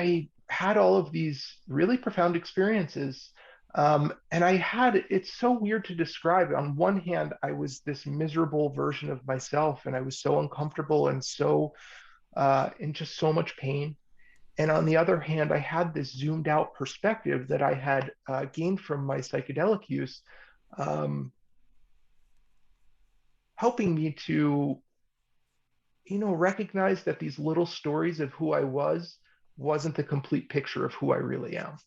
I had all of these really profound experiences. And it's so weird to describe. On one hand, I was this miserable version of myself, and I was so uncomfortable and in just so much pain. And on the other hand, I had this zoomed out perspective that I had gained from my psychedelic use, um, helping me to, recognize that these little stories of who I wasn't the complete picture of who I really am.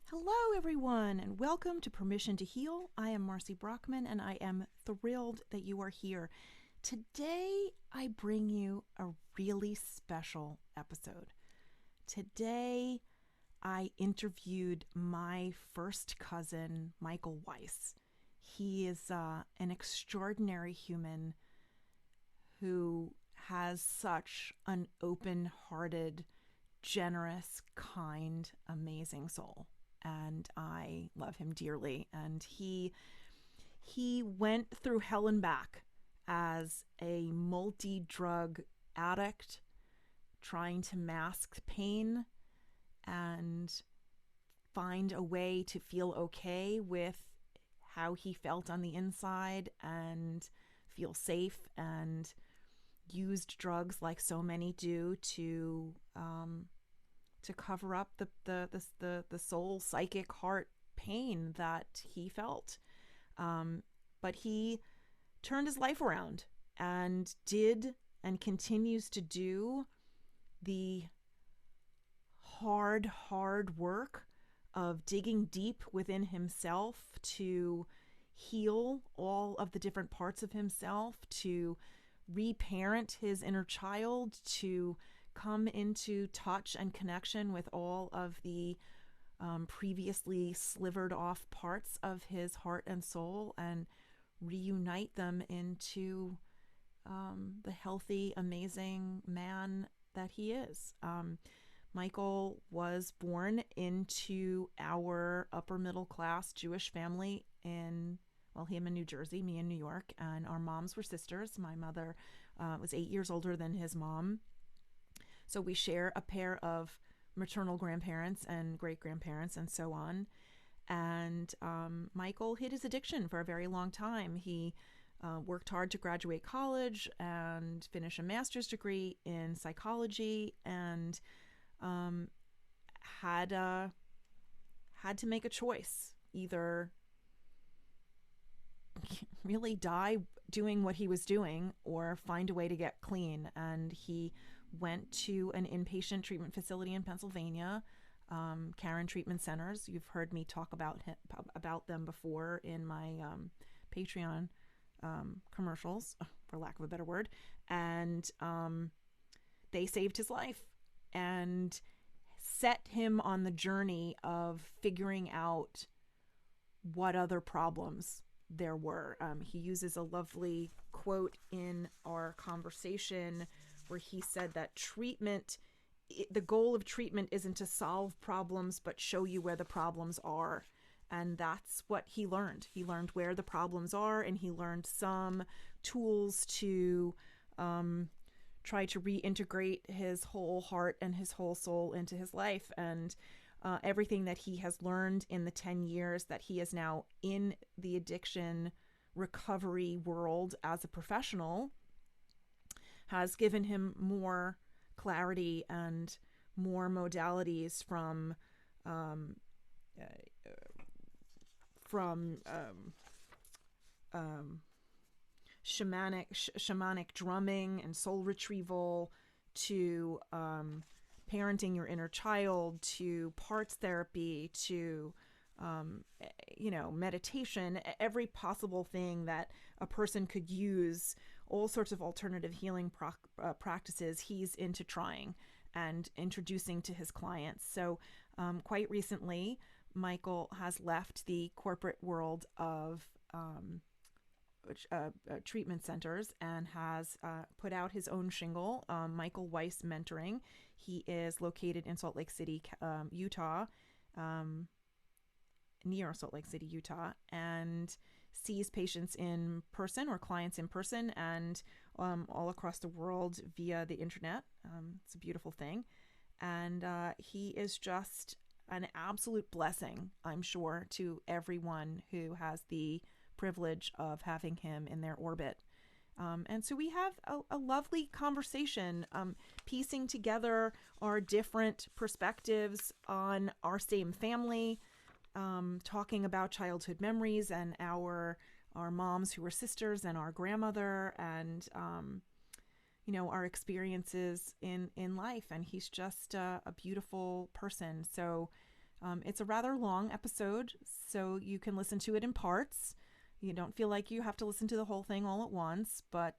Hello, everyone, and welcome to Permission to Heal. I am Marcy Brockman, and I am thrilled that you are here. Today, I bring you a really special episode. Today, I interviewed my first cousin, Michael Weiss. He is an extraordinary human who has such an open-hearted, generous, kind, amazing soul. And I love him dearly. And he went through hell and back as a multi-drug addict, trying to mask pain and find a way to feel okay with how he felt on the inside and feel safe, and used drugs like so many do to cover up the soul, psychic, heart pain that he felt. But he turned his life around and did and continues to do the hard work of digging deep within himself to heal all of the different parts of himself, to reparent his inner child, to come into touch and connection with all of the previously slivered off parts of his heart and soul, and reunite them into the healthy, amazing man that he is. Michael was born into our upper middle class Jewish family him in New Jersey, me in New York, and our moms were sisters. My mother was 8 years older than his mom. So we share a pair of maternal grandparents and great grandparents and so on. And Michael hid his addiction for a very long time. He worked hard to graduate college and finish a master's degree in psychology, and had to make a choice: either really die doing what he was doing or find a way to get clean. And he went to an inpatient treatment facility in Pennsylvania, Karen Treatment Centers. You've heard me talk about them before in my Patreon commercials, for lack of a better word. And they saved his life and set him on the journey of figuring out what other problems there were. He uses a lovely quote in our conversation where he said that the goal of treatment isn't to solve problems, but show you where the problems are. And that's what he learned. He learned where the problems are, and he learned some tools to try to reintegrate his whole heart and his whole soul into his life. And everything that he has learned in the 10 years that he is now in the addiction recovery world as a professional has given him more clarity and more modalities from shamanic drumming and soul retrieval to parenting your inner child, to parts therapy, to meditation, every possible thing that a person could use, all sorts of alternative healing practices he's into trying and introducing to his clients. So quite recently, Michael has left the corporate world of treatment centers and has put out his own shingle, Michael Weiss Mentoring. He is located in Salt Lake City, Utah, near Salt Lake City, Utah, and sees patients in person or clients in person and all across the world via the internet. It's a beautiful thing. And he is just an absolute blessing, I'm sure, to everyone who has the privilege of having him in their orbit. And so we have a lovely conversation, piecing together our different perspectives on our same family, talking about childhood memories and our moms who were sisters and our grandmother and our experiences in life. And he's just a beautiful person. So it's a rather long episode, so you can listen to it in parts. You don't feel like you have to listen to the whole thing all at once, but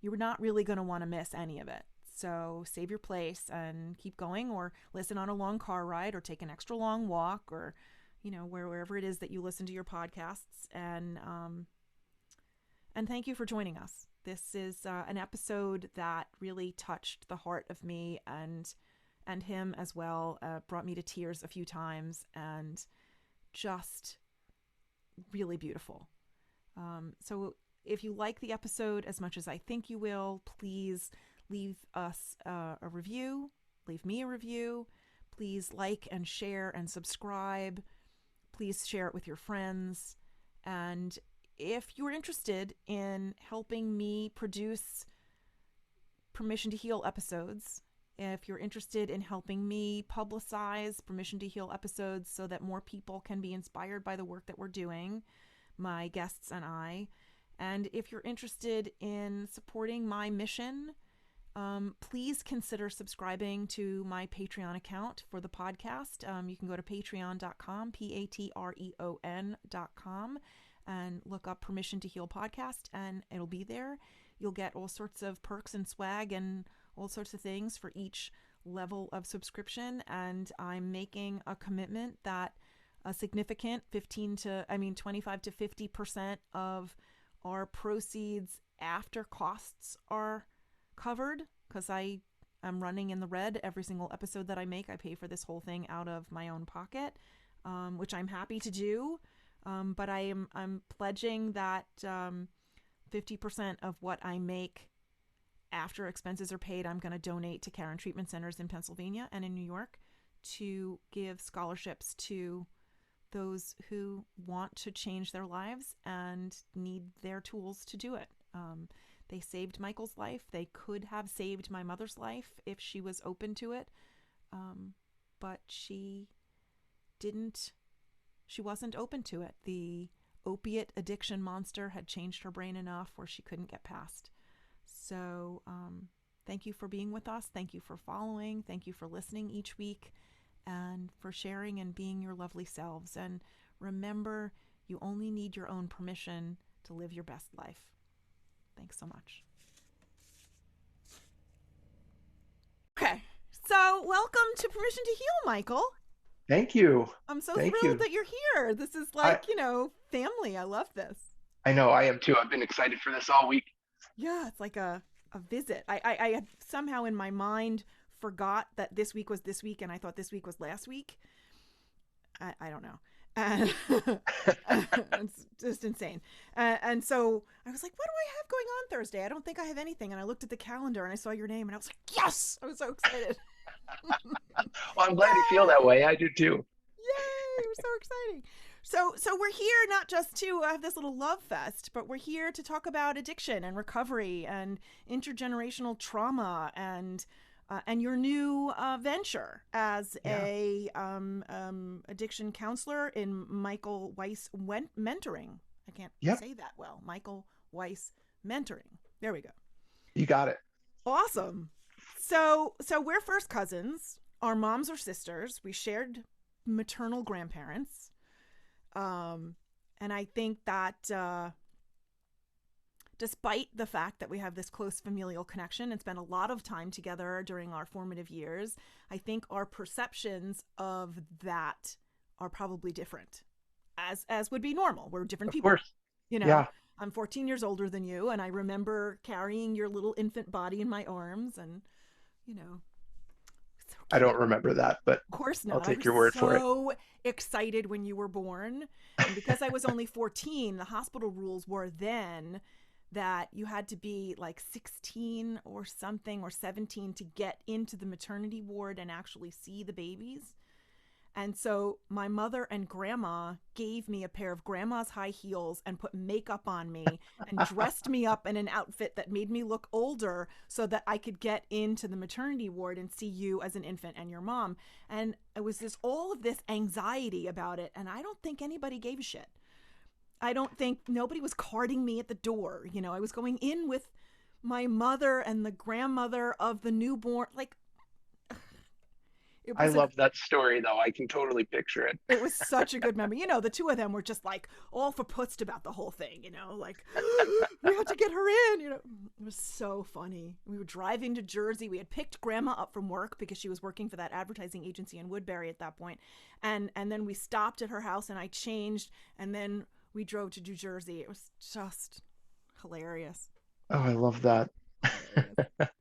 you're not really going to want to miss any of it. So save your place and keep going, or listen on a long car ride, or take an extra long walk, or wherever it is that you listen to your podcasts. And thank you for joining us. This is an episode that really touched the heart of me and him as well. Brought me to tears a few times, and just really beautiful. So if you like the episode as much as I think you will, please leave us a review. Leave me a review. Please like and share and subscribe. Please share it with your friends. And if you're interested in helping me produce Permission to Heal episodes, if you're interested in helping me publicize Permission to Heal episodes so that more people can be inspired by the work that we're doing, my guests and I, and if you're interested in supporting my mission, please consider subscribing to my Patreon account for the podcast. You can go to patreon.com, patreon.com, and look up Permission to Heal podcast, and it'll be there. You'll get all sorts of perks and swag and all sorts of things for each level of subscription. And I'm making a commitment that a significant 25 to 50% of our proceeds after costs are covered, because I am running in the red every single episode that I make. I pay for this whole thing out of my own pocket, which I'm happy to do. But I'm pledging that 50% of what I make after expenses are paid, I'm going to donate to Karen treatment centers in Pennsylvania and in New York to give scholarships to those who want to change their lives and need their tools to do it. They saved Michael's life. They could have saved my mother's life if she was open to it. But she didn't. She wasn't open to it. The opiate addiction monster had changed her brain enough where she couldn't get past. So thank you for being with us. Thank you for following. Thank you for listening each week and for sharing and being your lovely selves. And remember, you only need your own permission to live your best life. Thanks so much. Okay, so welcome to Permission to Heal, Michael. Thank you. I'm so Thank thrilled you. that you're here. This is like, family. I love this. I know, I am too. I've been excited for this all week. Yeah, it's like a visit. I had somehow in my mind forgot that this week was this week, and I thought this week was last week. I don't know. And it's just insane. And so I was like, what do I have going on Thursday? I don't think I have anything. And I looked at the calendar and I saw your name and I was like, yes! I was so excited. Well, I'm glad you feel that way. I do too. Yay! It was so exciting. So we're here not just to have this little love fest, but we're here to talk about addiction and recovery and intergenerational trauma and your new venture as a addiction counselor in Michael Weiss mentoring. I can't say that well. Michael Weiss mentoring. There we go. You got it. Awesome. So we're first cousins. Our moms are sisters. We shared maternal grandparents. And I think that despite the fact that we have this close familial connection and spent a lot of time together during our formative years, I think our perceptions of that are probably different, as would be normal. We're different people. Of course. I'm 14 years older than you, and I remember carrying your little infant body in my arms, and so I don't remember that, but Of course I'll not. I take was your word for it. so excited when you were born. And because I was only 14, the hospital rules were then that you had to be like 16 or something or 17 to get into the maternity ward and actually see the babies. And so my mother and grandma gave me a pair of grandma's high heels and put makeup on me and dressed me up in an outfit that made me look older so that I could get into the maternity ward and see you as an infant and your mom. And it was this all of this anxiety about it. And I don't think anybody gave a shit. I don't think nobody was carting me at the door. You know, I was going in with my mother and the grandmother of the newborn. Like, it I was a love that story, though. I can totally picture it. it was such a good memory. You know, the two of them were just like all for putzed about the whole thing, you know, like we have to get her in, you know. It was so funny. We were driving to Jersey. We had picked grandma up from work because she was working for that advertising agency in Woodbury at that point. And then we stopped at her house and I changed and then we drove to New Jersey. It was just hilarious. Oh, I love that. Hilarious.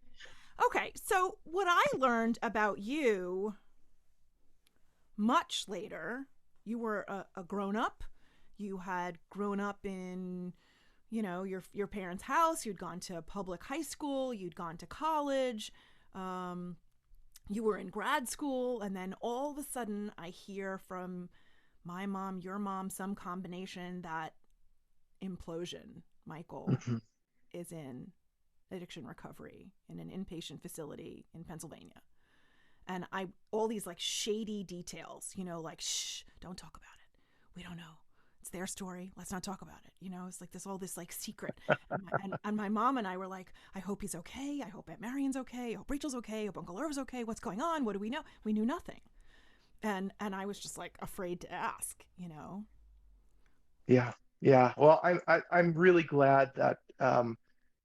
Okay, so what I learned about you much later, you were a grown up. You had grown up in, you know, your parents' house. You'd gone to public high school. You'd gone to college. Um, you were in grad school, and then all of a sudden, I hear from my mom, your mom, some combination that implosion. Michael Mhm. is in addiction recovery in an inpatient facility in Pennsylvania. And I all these like shady details, you know, like shh, don't talk about it. We don't know. It's their story. Let's not talk about it. You know, it's like this all this like secret. And my mom and I were like, I hope he's okay. I hope Aunt Marion's okay. I hope Rachel's okay. I hope Uncle Irv's okay. What's going on? What do we know? We knew nothing. And I was just like afraid to ask, you know. Yeah, yeah. Well, I'm really glad that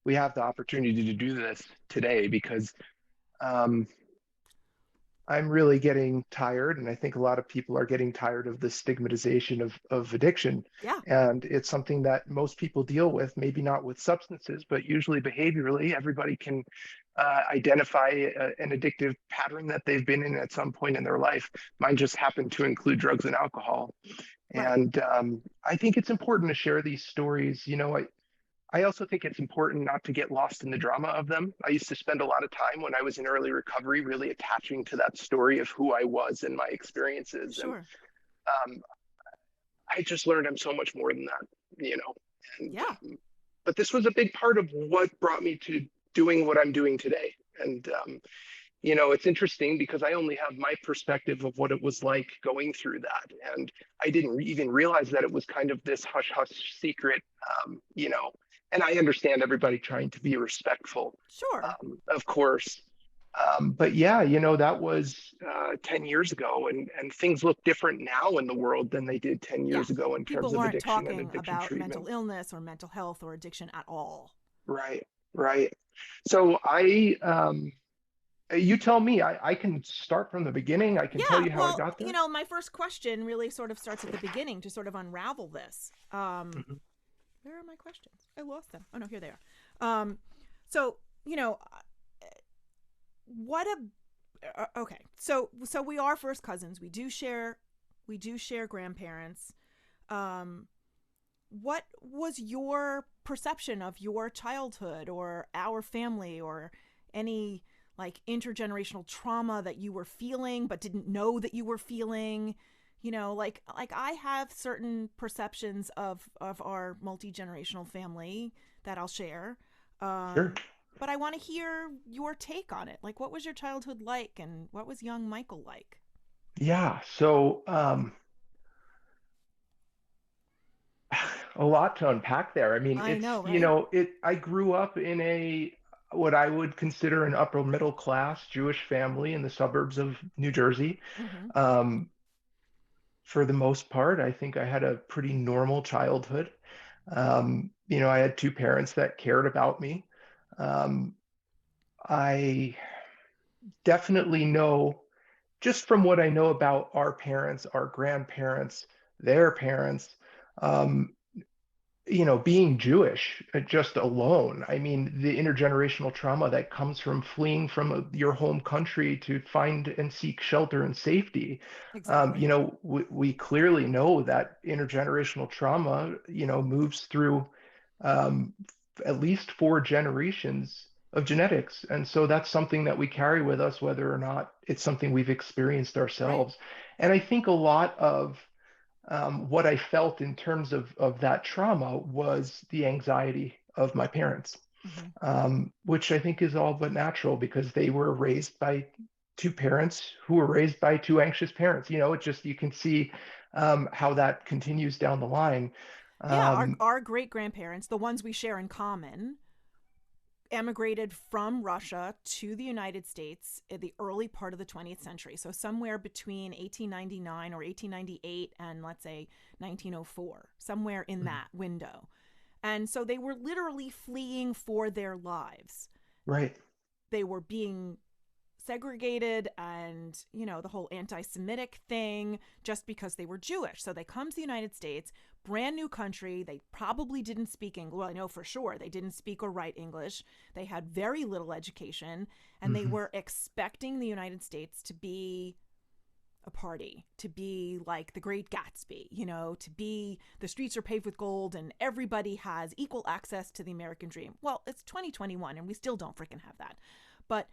we have the opportunity to do this today because um, I'm really getting tired, and I think a lot of people are getting tired of the stigmatization of addiction. Yeah, And it's something that most people deal with, maybe not with substances, but usually behaviorally. Everybody can identify an addictive pattern that they've been in at some point in their life. Mine just happened to include drugs and alcohol. right. And I think it's important to share these stories. I also think it's important not to get lost in the drama of them. I used to spend a lot of time when I was in early recovery really attaching to that story of who I was and my experiences. And Sure. um, I just learned I'm so much more than that, you know. And Yeah. but this was a big part of what brought me to doing what I'm doing today. And it's interesting because I only have my perspective of what it was like going through that, and I didn't even realize that it was kind of this hush hush secret, um, you know. And I understand everybody trying to be respectful, Sure. of course. But yeah, that was 10 years ago, and things look different now in the world than they did 10 Yeah. years ago in People terms of weren't addiction and talking addiction about mental treatment. illness or mental health or addiction at all. Right, right. So you tell me, I can start from the beginning. I can tell Yeah, you how I well, got you there. know, my first question really sort of starts at the beginning to sort of unravel this. Mhm. Where are my questions? I lost them. Oh no, here they are. So you know, what a okay. So we are first cousins. We do share grandparents. Um, what was your perception of your childhood or our family or any like intergenerational trauma that you were feeling but didn't know that you were feeling? You know, like I have certain perceptions of our multi-generational family that I'll share. Sure. But I want to hear your take on it. Like, what was your childhood like and what was young Michael like? Yeah. So a lot to unpack there. I mean, I it's, know, right? I grew up in what I would consider an upper middle class Jewish family in the suburbs of New Jersey. Mm-hmm. Um, for the most part, I think I had a pretty normal childhood. I had two parents that cared about me. Um, I definitely know, just from what I know about our parents, our grandparents, their parents, um, being Jewish just alone, I mean, the intergenerational trauma that comes from fleeing from your home country to find and seek shelter and safety. Exactly. We clearly know that intergenerational trauma, moves through um, at least 4 generations of genetics. And so that's something that we carry with us, whether or not it's something we've experienced Right. ourselves. And I think a lot of what I felt in terms of that trauma was the anxiety of my parents, Mm-hmm. which I think is all but natural because they were raised by two parents who were raised by two anxious parents. It just, you can see how that continues down the line. Yeah, our Um, our great grandparents, the ones we share in common, emigrated from Russia to the United States in the early part of the 20th century. So somewhere between 1899 or 1898 and let's say 1904, somewhere in that window. And so they were literally fleeing for their lives. right, They were being segregated and, the whole anti Semitic thing just because they were Jewish. So they come to the United States, brand new country. They probably didn't speak English. Well, I know for sure they didn't speak or write English. They had very little education, and they hmm were expecting the United States to be a party, to be like the Great Gatsby, to be the streets are paved with gold and everybody has equal access to the American dream. Well, it's 2021 and we still don't freaking have that. But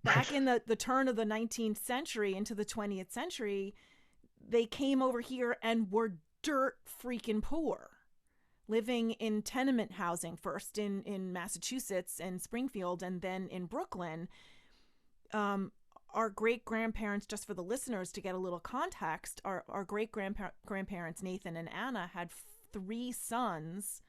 right, back in the turn of the 19th century into the 20th century, they came over here and were dirt freaking poor, living in tenement housing, first in Massachusetts and Springfield and then in Brooklyn. um, our great grandparents, just for the listeners to get a little context, our great grandparents, Nathan and Anna, had 3 sons,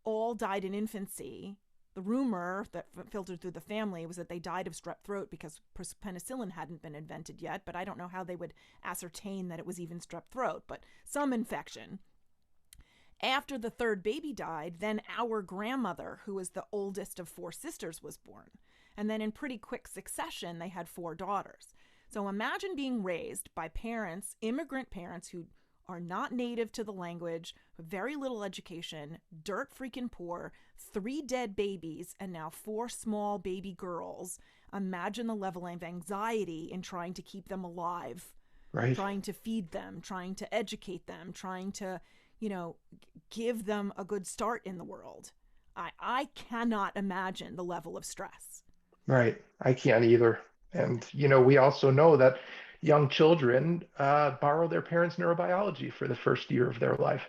all died in infancy. The rumor that filtered through the family was that they died of strep throat because penicillin hadn't been invented yet, but I don't know how they would ascertain that it was even strep throat, but some infection. After the third baby died, then our grandmother, who was the oldest of 4 sisters, was born. And then in pretty quick succession, they had 4 daughters. So imagine being raised by parents, immigrant parents who are not native to the language, very little education, dirt freaking poor, 3 dead babies, and now 4 small baby girls. Imagine the level of anxiety in trying to keep them alive, right. trying to feed them, trying to educate them, trying to, you know, give them a good start in the world. I cannot imagine the level of stress. Right. I can't either. And, we also know that young children borrow their parents' neurobiology for the first year of their life.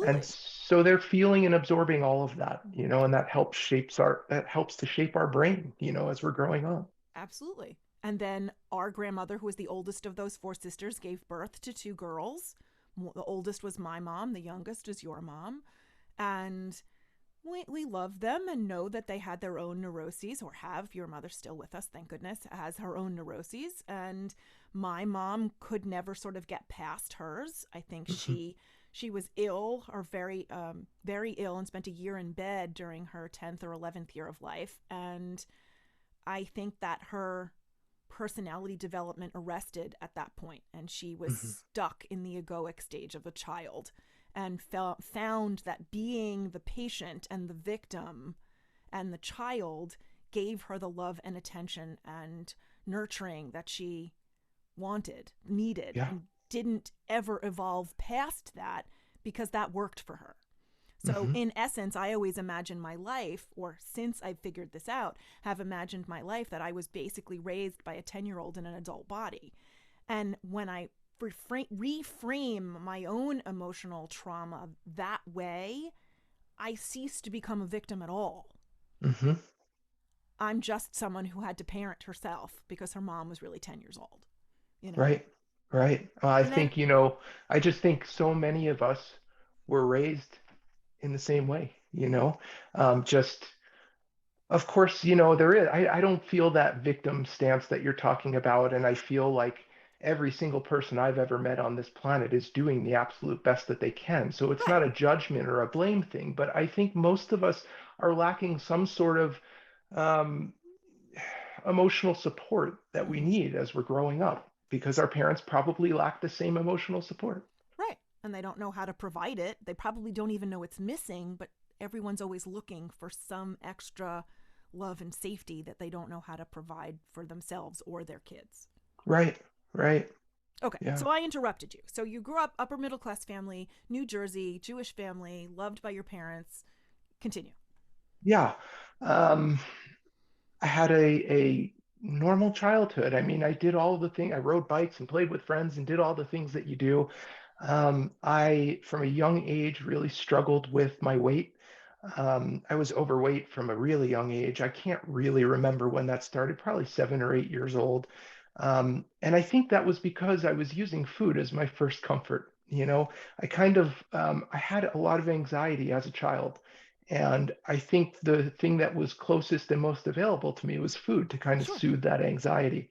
And Absolutely. so they're feeling and absorbing all of that, and that helps to shape our brain, as we're growing up. Absolutely. And then our grandmother, who was the oldest of those 4 sisters, gave birth to 2 girls. The oldest was my mom, the youngest is your mom. And we love them and know that they had their own neuroses, or have. Your mother's still with us, thank goodness, has her own neuroses. And my mom could never sort of get past hers. I think Mhm. she was ill, or very ill, and spent a year in bed during her 10th or 11th year of life. And I think that her personality development arrested at that point, and she was Mhm. stuck in the egoic stage of a child, and found that being the patient and the victim and the child gave her the love and attention and nurturing that she wanted, needed, Yeah. and didn't ever evolve past that because that worked for her. So, hmm in essence, I always imagine my life, or since I've figured this out, have imagined my life that I was basically raised by a 10-year-old in an adult body. And when I reframe my own emotional trauma that way, I cease to become a victim at all. hmm I'm just someone who had to parent herself because her mom was really 10 years old, you know? Right. Right. I And then, think, I just think so many of us were raised in the same way, just of course, there is. I don't feel that victim stance that you're talking about. And I feel like every single person I've ever met on this planet is doing the absolute best that they can. So it's not right. a judgment or a blame thing. But I think most of us are lacking some sort of um, emotional support that we Mm-hmm. need as we're growing up because our parents probably lack the same emotional support. Right. and they don't know how to provide it. They probably don't even know it's missing, but everyone's always looking for some extra love and safety that they don't know how to provide for themselves or their kids. Right, right. Okay, Yeah. so I interrupted you. So you grew up upper middle class family, New Jersey, Jewish family, loved by your parents. Continue. Yeah. Um, I had a normal childhood. I mean, I did all the things. I rode bikes and played with friends and did all the things that you do. I, from a young age, really struggled with my weight. I was overweight from a really young age. I can't really remember when that started, probably 7 or 8 years old. And I think that was because I was using food as my first comfort. I had a lot of anxiety as a child. And I think the thing that was closest and most available to me was food to kind of Sure. soothe that anxiety.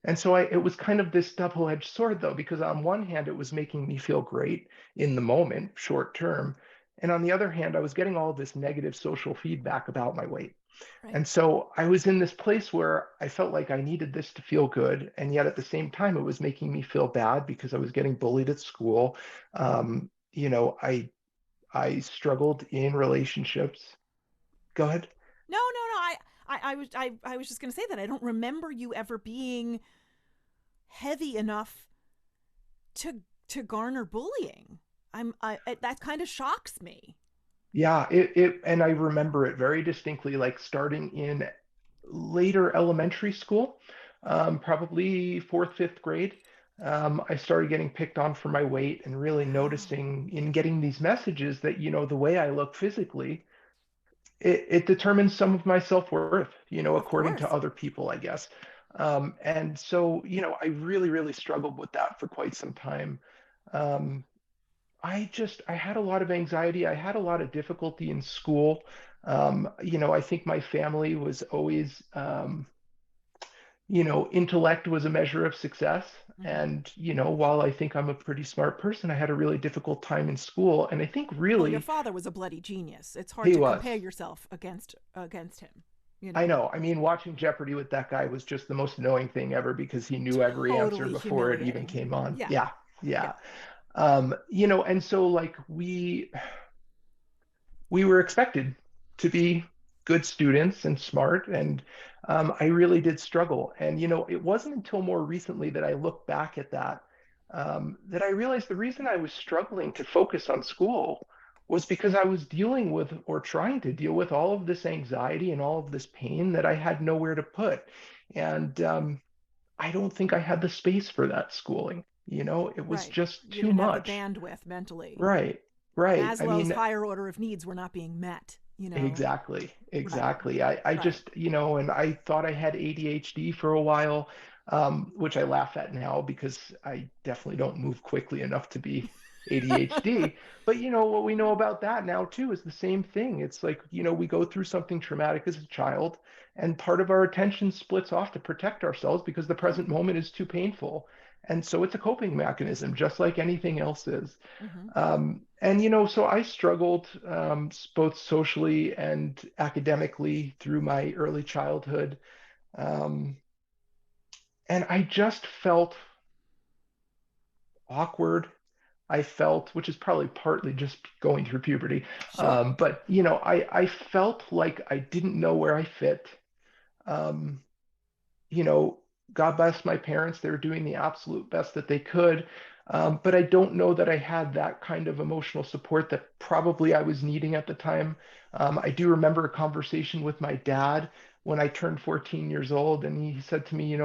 And so it was kind of this double-edged sword, though, because on one hand, it was making me feel great in the moment, short term. And on the other hand, I was getting all this negative social feedback about my weight. Right. And so I was in this place where I felt like I needed this to feel good. And yet at the same time, it was making me feel bad because I was getting bullied at school. I struggled in relationships. Go ahead. No, no, no. I was just going to say that I don't remember you ever being heavy enough to garner bullying. That kind of shocks me. Yeah, and I remember it very distinctly, like starting in later elementary school, probably fourth, fifth grade. I started getting picked on for my weight and really Wow. noticing in getting these messages that, the way I look physically, it determines some of my self-worth, Of according to course. other people, I guess. And so, I really, really struggled with that for quite some time. Um, I had a lot of anxiety. I had a lot of difficulty in school. I think my family was always, intellect was a measure of success. Mm-hmm. And, while I think I'm a pretty smart person, I had a really difficult time in school. And I think Well, your really father was a bloody genius. It's hard he to was. compare yourself against him. You I know, know. I mean, watching Jeopardy with that guy was just the most annoying thing ever because he knew every answer totally before it even humiliating. came on. Yeah. Yeah, yeah. Yeah. And so like we were expected to be good students and smart. And I really did struggle. And, it wasn't until more recently that I look back at that, that I realized the reason I was struggling to focus on school was because I was dealing with or trying to deal with all of this anxiety and all of this pain that I had nowhere to put. And I don't think I had the space for that schooling. It was Right. just You too didn't have the much. bandwidth mentally. Right, right. I Maslow's mean, higher order of needs were not being met, you know? exactly, Right. exactly. I Right. just, and I thought I had ADHD for a while, which I laugh at now because I definitely don't move quickly enough to be ADHD. But what we know about that now too is the same thing. It's like, we go through something traumatic as a child, and part of our attention splits off to protect ourselves because the Sure. present moment is too painful. And so it's a coping mechanism, just like anything else is. Mm-hmm. And so I struggled both socially and academically through my early childhood. Um, and I just felt awkward. I felt, which is probably partly just going through puberty, Sure. but I felt like I didn't know where I fit. Um, you know, God bless my parents. They were doing the absolute best that they could. But I don't know that I had that kind of emotional support that probably I was needing at the time. I do remember a conversation with my dad when I turned 14 years old, and he said to me,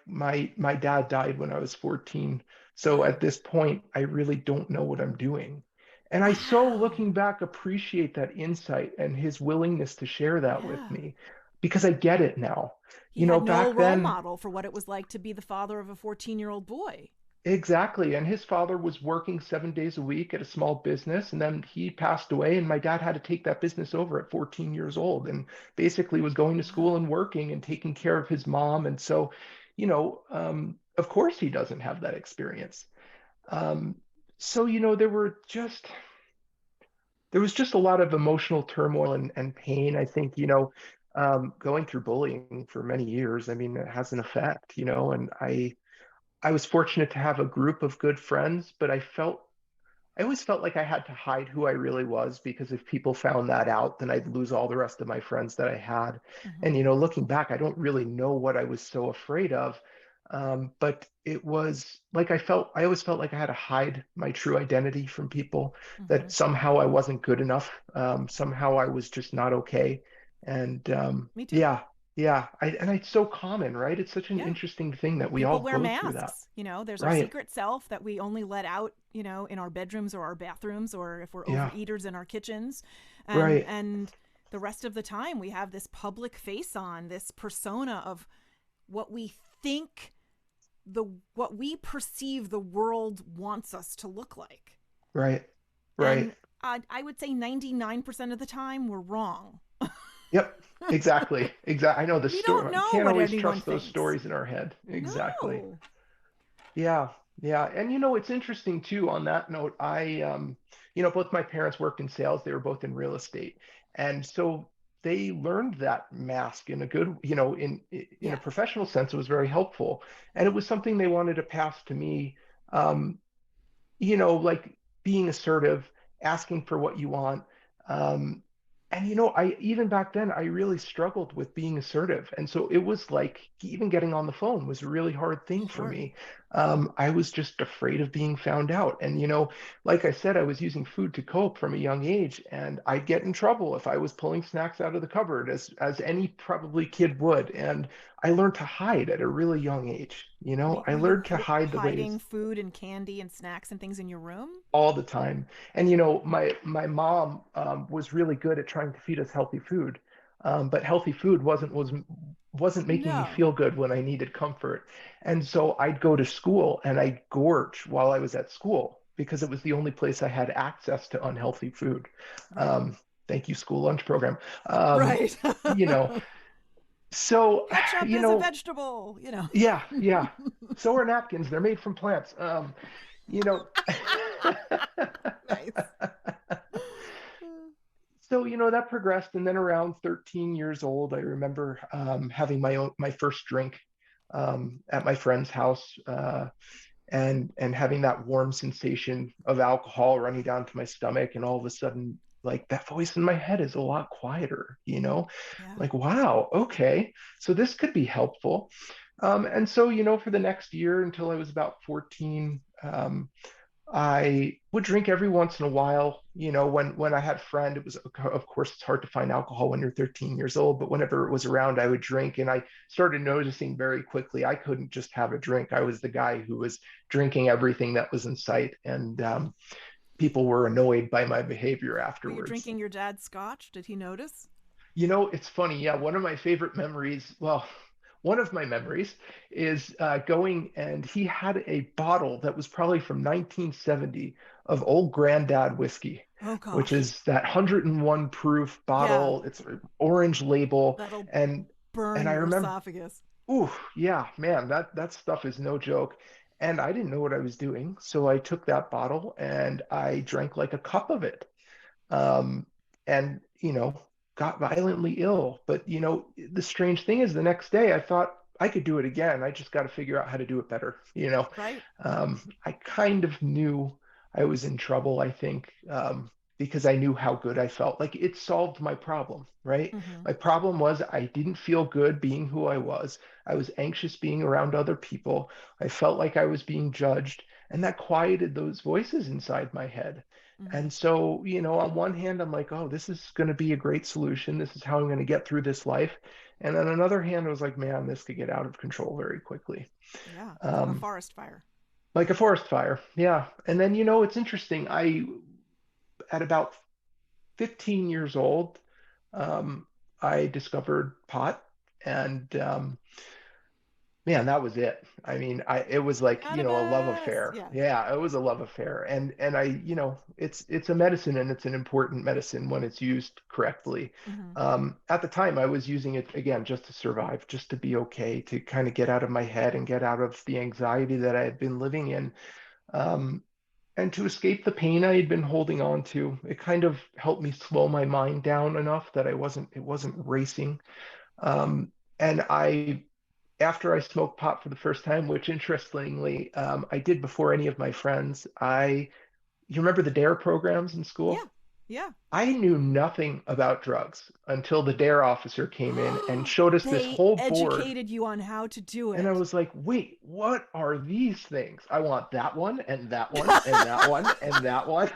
my dad died when I was 14. So Wow. at this point, I really don't know what I'm doing. And I so, Wow. looking back, appreciate that insight and his willingness to share that with Yeah. me because I get it now. He had no Back role then, model for what it was like to be the father of a 14-year-old boy. exactly. And his father was working 7 days a week at a small business, and then he passed away, and my dad had to take that business over at 14 years old and basically was going to school Wow. and working and taking care of his mom. And so, of course he doesn't have that experience. Um, so, there was just a lot of emotional turmoil and pain. I think, going through bullying for many years, I mean, it has an effect, and I was fortunate to have a group of good friends, but I always felt like I had to hide who I really was because if people found that out, then I'd lose all the rest of my friends that I had. And, Hmm. looking back, I don't really know what I was so afraid of. But it was like I always felt like I had to hide my true identity from people, Hmm. that somehow I wasn't good enough. Somehow I was just not okay. And Me too. yeah, yeah. And it's so common, right? It's such an Yeah. interesting thing that we People all wear go through that. masks. There's our Right, secret self that we only let out, in our bedrooms or our bathrooms, or if we're yeah, overeaters in our kitchens. And right, and the rest of the time we have this public face on, this persona of what we think the what we perceive the world wants us to look like. right, right. And I would say 99% of the time we're wrong. Yep, exactly. Exactly. I know the We don't story. We know can't what always anyone trust those thinks. stories in our head. Exactly. No. Yeah, yeah. And it's interesting too on that note. Both my parents worked in sales. They were both in real estate. And so they learned that mask in a good, in a Yeah. professional sense, it was very helpful. And it was something they wanted to pass to me. Um, like being assertive, asking for what you want. Um, and I even back then I really struggled with being assertive. And so it was like even getting on the phone was a really hard thing for Sure. me. I was just afraid of being found out. And like I said, I was using food to cope from a young age, and I'd get in trouble if I was pulling snacks out of the cupboard, as any probably kid would. And I learned to hide at a really young age. I Were you learned to hide the hiding ways food and candy and snacks and things in your room? all the time. And my mom was really good at trying to feed us healthy food, but healthy food wasn't making me No. feel good when I needed comfort. And so I'd go to school and I'd gorge while I was at school because it was the only place I had access to unhealthy food. Right. Um, Thank you, school lunch program. Um, Right. you know, so Ketchup you is a know, vegetable. yeah, yeah. So are napkins. They're made from plants. You know. Nice. So, that progressed. And then around 13 years old, I remember having my first drink at my friend's house, and having that warm sensation of alcohol running down to my stomach. And all of a sudden, like that voice in my head is a lot quieter. Yeah. Like, wow, okay, so this could be helpful. And so, for the next year until I was about 14, I would drink every once in a while. When I had a friend, it was, of course, it's hard to find alcohol when you're 13 years old, but whenever it was around, I would drink. And I started noticing very quickly I couldn't just have a drink. I was the guy who was drinking everything that was in sight, and people were annoyed by my behavior Were you afterwards. drinking your dad's scotch? Did he notice? It's funny. Yeah, one of my favorite memories, well, one of my memories is going, and he had a bottle that was probably from 1970 of Old Grandad whiskey, Oh which gosh. is that 101 proof Yeah. bottle. It's an orange label, That'll and burn I your remember, esophagus. ooh, yeah, man, that stuff is no joke. And I didn't know what I was doing, so I took that bottle and I drank like a cup of it, um, and got violently ill. But the strange thing is, the next day I thought I could do it again. I just got to figure out how to do it better. Right. I kind of knew I was in trouble. I think because I knew how good I felt. Like it solved my problem, right? Mm-hmm. My problem was I didn't feel good being who I was. I was anxious being around other people. I felt like I was being judged, and that quieted those voices inside my head. Mm-hmm. And so, on one hand, I'm like, oh, this is going to be a great solution. This is how I'm going to get through this life. And on another hand, I was like, man, this could get out of control very quickly. Yeah. Like a Um, forest fire. like a forest fire. Yeah. And then, it's interesting. At about 15 years old, um, I discovered pot, and man, that was it. I mean, it was like, a love Cannabis. affair. Yeah. Yeah, it was a love affair. And I, it's a medicine, and it's an important medicine when it's used correctly. Mm-hmm. At the time, I was using it again just to survive, just to be okay, to kind of get out of my head and get out of the anxiety that I had been living in. Um, and to escape the pain I had been holding on to. It kind of helped me slow my mind down enough that it wasn't racing. Um, and after I smoked pot for the first time, which interestingly, I did before any of my friends, I you remember the DARE programs in Yeah. school? Yeah. I knew nothing about drugs until the DARE officer came in and showed us this They whole board. educated you on how to do And I it. was like, wait, what are these things? I want that one and that one and that one and that one.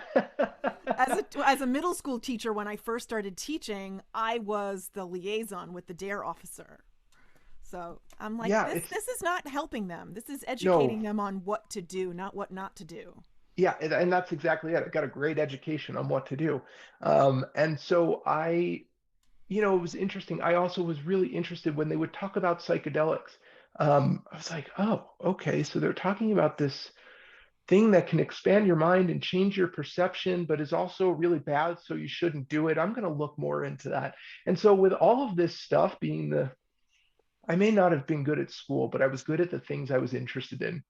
As a middle school teacher, when I first started teaching, I was the liaison with the DARE officer. So I'm like, Yeah, this it's this is not helping them. This is no, educating them on what to do, not what not to do. yeah, and that's exactly it. I got a great education on what to do. And so it was interesting. I also was really interested when they would talk about psychedelics. I was like, oh, okay. So they're talking about this thing that can expand your mind and change your perception, but is also really bad. So you shouldn't do it. I'm going to look more into that. And so, with all of this stuff being I may not have been good at school, but I was good at the things I was interested in.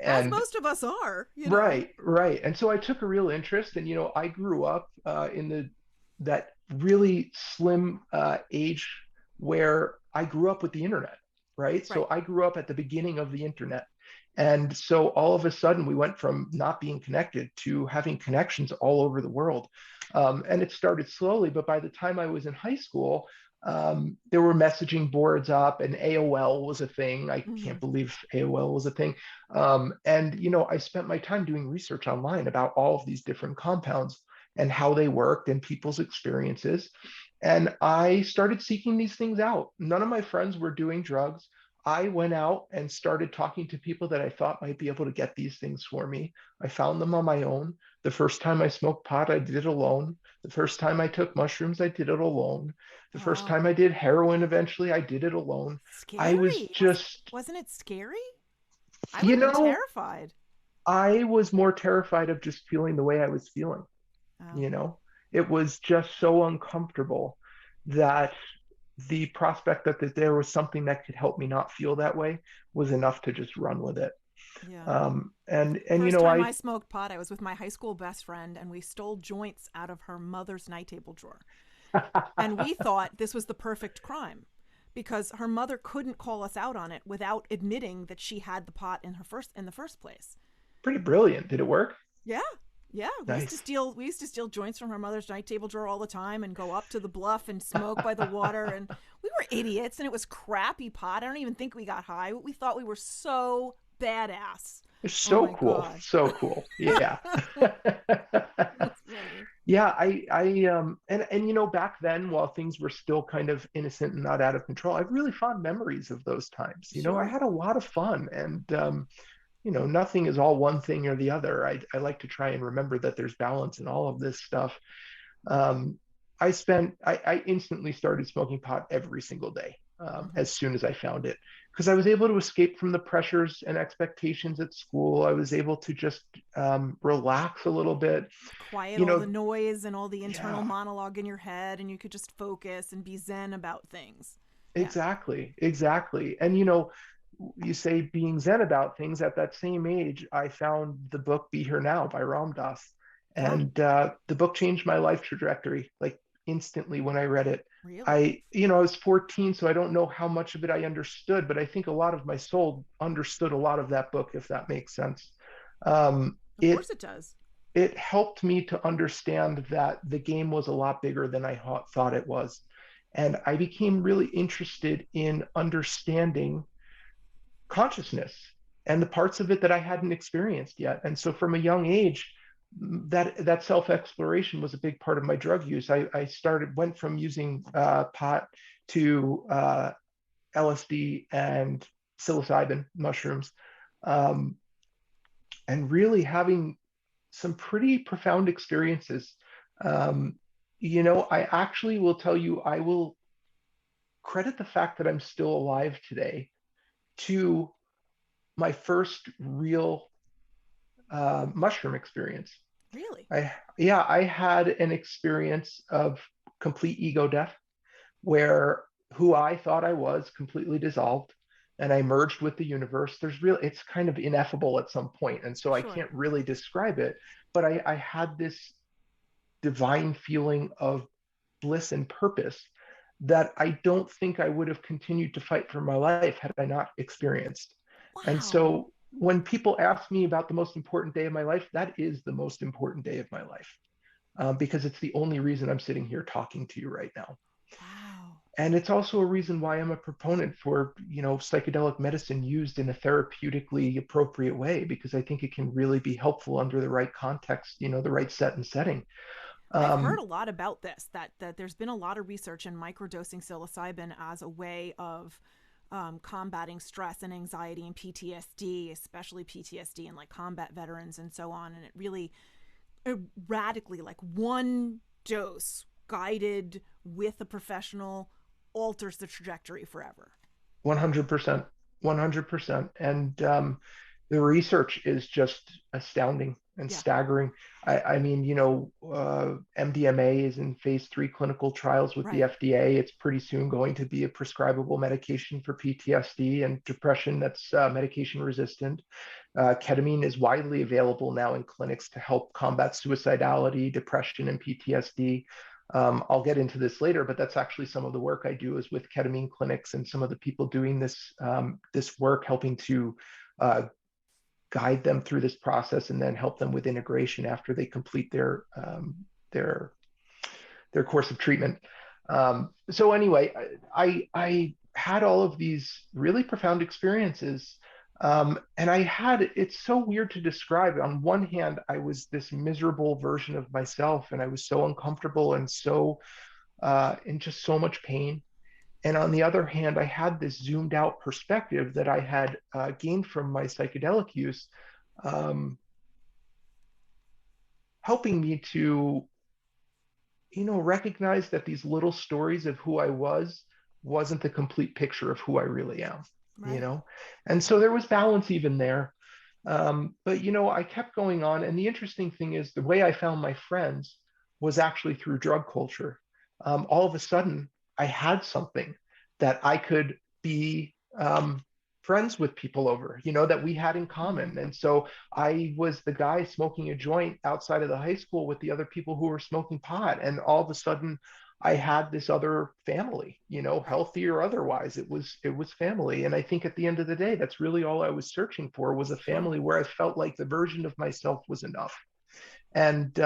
As And most of us are. Right, right. And so I took a real interest, and I grew up in the that really slim age where I grew up with the internet, right? So Right. I grew up at the beginning of the internet. And so all of a sudden we went from not being connected to having connections all over the world. And it started slowly, but by the time I was in high school, there were messaging boards up, and AOL was a thing. I Mm-hmm. can't believe AOL was a thing. And I spent my time doing research online about all of these different compounds and how they worked and people's experiences. And I started seeking these things out. None of my friends were doing drugs. I went out and started talking to people that I thought might be able to get these things for me. I found them on my own. The first time I smoked pot, I did it alone. The first time I took mushrooms, I did it alone. The first Wow. time I did heroin, eventually, I did it alone. I was Scary. just, Wasn't it scary? I would you have been know, terrified. I was more terrified of just feeling the way I was feeling, Oh. you know? It was just so uncomfortable that the prospect that there was something that could help me not feel that way was enough to just run with it. Yeah. And First time I I smoked pot, I was with my high school best friend, and we stole joints out of her mother's night table drawer. And we thought this was the perfect crime because her mother couldn't call us out on it without admitting that she had the pot in the first place. pretty brilliant. Did it work? Yeah. Yeah, Nice. we used to steal joints from her mother's night table drawer all the time and go up to the bluff and smoke by the water, and we were idiots and it was crappy pot. I don't even think we got high. We thought we were so badass. It's Oh so my cool. god. So cool. Yeah. That's funny. Yeah, and back then, while things were still kind of innocent and not out of control, I have really fond memories of those times. I Sure. had a lot of fun, and nothing is all one thing or the other. I like to try and remember that there's balance in all of this stuff. um, I instantly started smoking pot every single day, Mm-hmm. as soon as I found it, because I was able to escape from the pressures and expectations at school. I was able to just relax a little bit. Quiet You all the know, noise and all the internal yeah, monologue in your head, and you could just focus and be zen about things. Yeah. exactly, exactly. And you say being zen about things. At that same age, I found the book Be Here Now by Ram Dass. Ah, And the book changed my life trajectory like instantly when I read it. really? I was 14, so I don't know how much of it I understood, but I think a lot of my soul understood a lot of that book, if that makes sense. Um, Of it course it does. it helped me to understand that the game was a lot bigger than I thought it was. And I became really interested in understanding consciousness and the parts of it that I hadn't experienced yet. And so from a young age, that self exploration was a big part of my drug use. I went from using pot to LSD and psilocybin mushrooms, um, and really having some pretty profound experiences. Um, I actually will tell you, I will credit the fact that I'm still alive today to my first real mushroom experience. Really? I had an experience of complete ego death where who I thought I was completely dissolved and I merged with the universe. It's kind of ineffable at some point, and so I Sure. can't really describe it, but I had this divine feeling of bliss and purpose that I don't think I would have continued to fight for my life had I not experienced. And Wow. so when people ask me about the most important day of my life, that is the most important day of my life, because it's the only reason I'm sitting here talking to you right now. Wow. And it's also a reason why I'm a proponent for, psychedelic medicine used in a therapeutically appropriate way, because I think it can really be helpful under the right context, the right set and setting. I've heard Um, a lot about this, that there's been a lot of research in microdosing psilocybin as a way of combating stress and anxiety and PTSD, especially PTSD and like combat veterans and so on. And it really radically, like one dose guided with a professional, alters the trajectory forever. 100%, 100%. And the research is just astounding and Yeah, staggering. I mean, MDMA is in phase 3 clinical trials with the right, FDA. It's pretty soon going to be a prescribable medication for PTSD and depression that's medication resistant. Ketamine is widely available now in clinics to help combat suicidality, depression, and PTSD. I'll get into this later, but that's actually some of the work I do is with ketamine clinics and some of the people doing this work, helping to uh, guide them through this process and then help them with integration after they complete their their course of treatment. So anyway, I had all of these really profound experiences. And I had, it's so weird to describe. On one hand, I was this miserable version of myself, and I was so uncomfortable and so in just so much pain. And on the other hand, I had this zoomed out perspective that I had gained from my psychedelic use, um, helping me to, recognize that these little stories of who I wasn't the complete picture of who I really am, you right. know? And so there was balance even there. But, I kept going on. And the interesting thing is the way I found my friends was actually through drug culture. All of a sudden, I had something that I could be friends with people over, that we had in Mm-hmm. common. And so I was the guy smoking a joint outside of the high school with the other people who were smoking pot. And all of a sudden, I had this other family, Right. healthy or otherwise. It was family. And I think at the end of the day, that's really all I was searching for, was a Sure. family where I felt like the version of myself was enough. And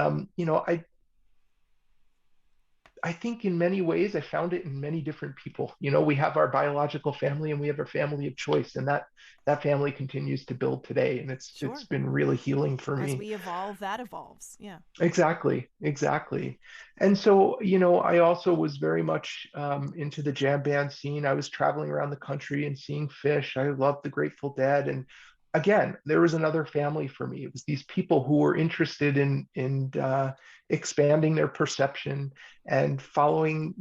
I think in many ways I found it in many different people. We have our biological family and we have our family of choice, and that family continues to build today, and it's Sure. been really healing for As me. we evolve, that evolves. Yeah. Exactly, exactly. And so, I also was very much into the jam band scene. I was traveling around the country and seeing Fish. I loved the Grateful Dead. And again, there was another family for me. It was these people who were interested in expanding their perception and following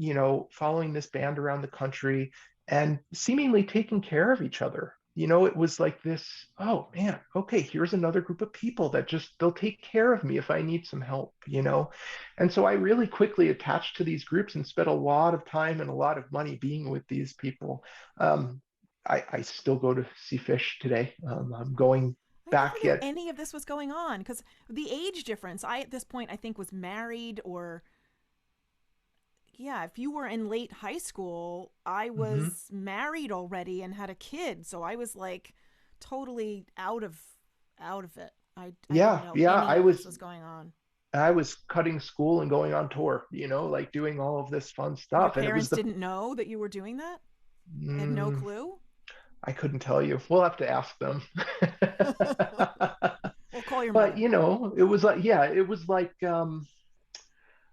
this band around the country and seemingly taking care of each other. It was like this, oh man, okay, here's another group of people that just, they'll take care of me if I need some help. And so I really quickly attached to these groups and spent a lot of time and a lot of money being with these people. I still go to see Fish today. I'm going I never back knew yet. any of this was going on because the age difference. I, at this point, I think was married or, yeah, if you were in late high school, I Hmm. was married already and had a kid. So I was like totally out of it. I didn't Yeah, know yeah. any I of this was was going on. I was cutting school and going on tour, like doing all of this fun And your stuff. And it was parents the didn't know that you were doing that? They had no mm, clue? I couldn't tell you. We'll have to ask them. Well, call your But mother. it was like, yeah, it was like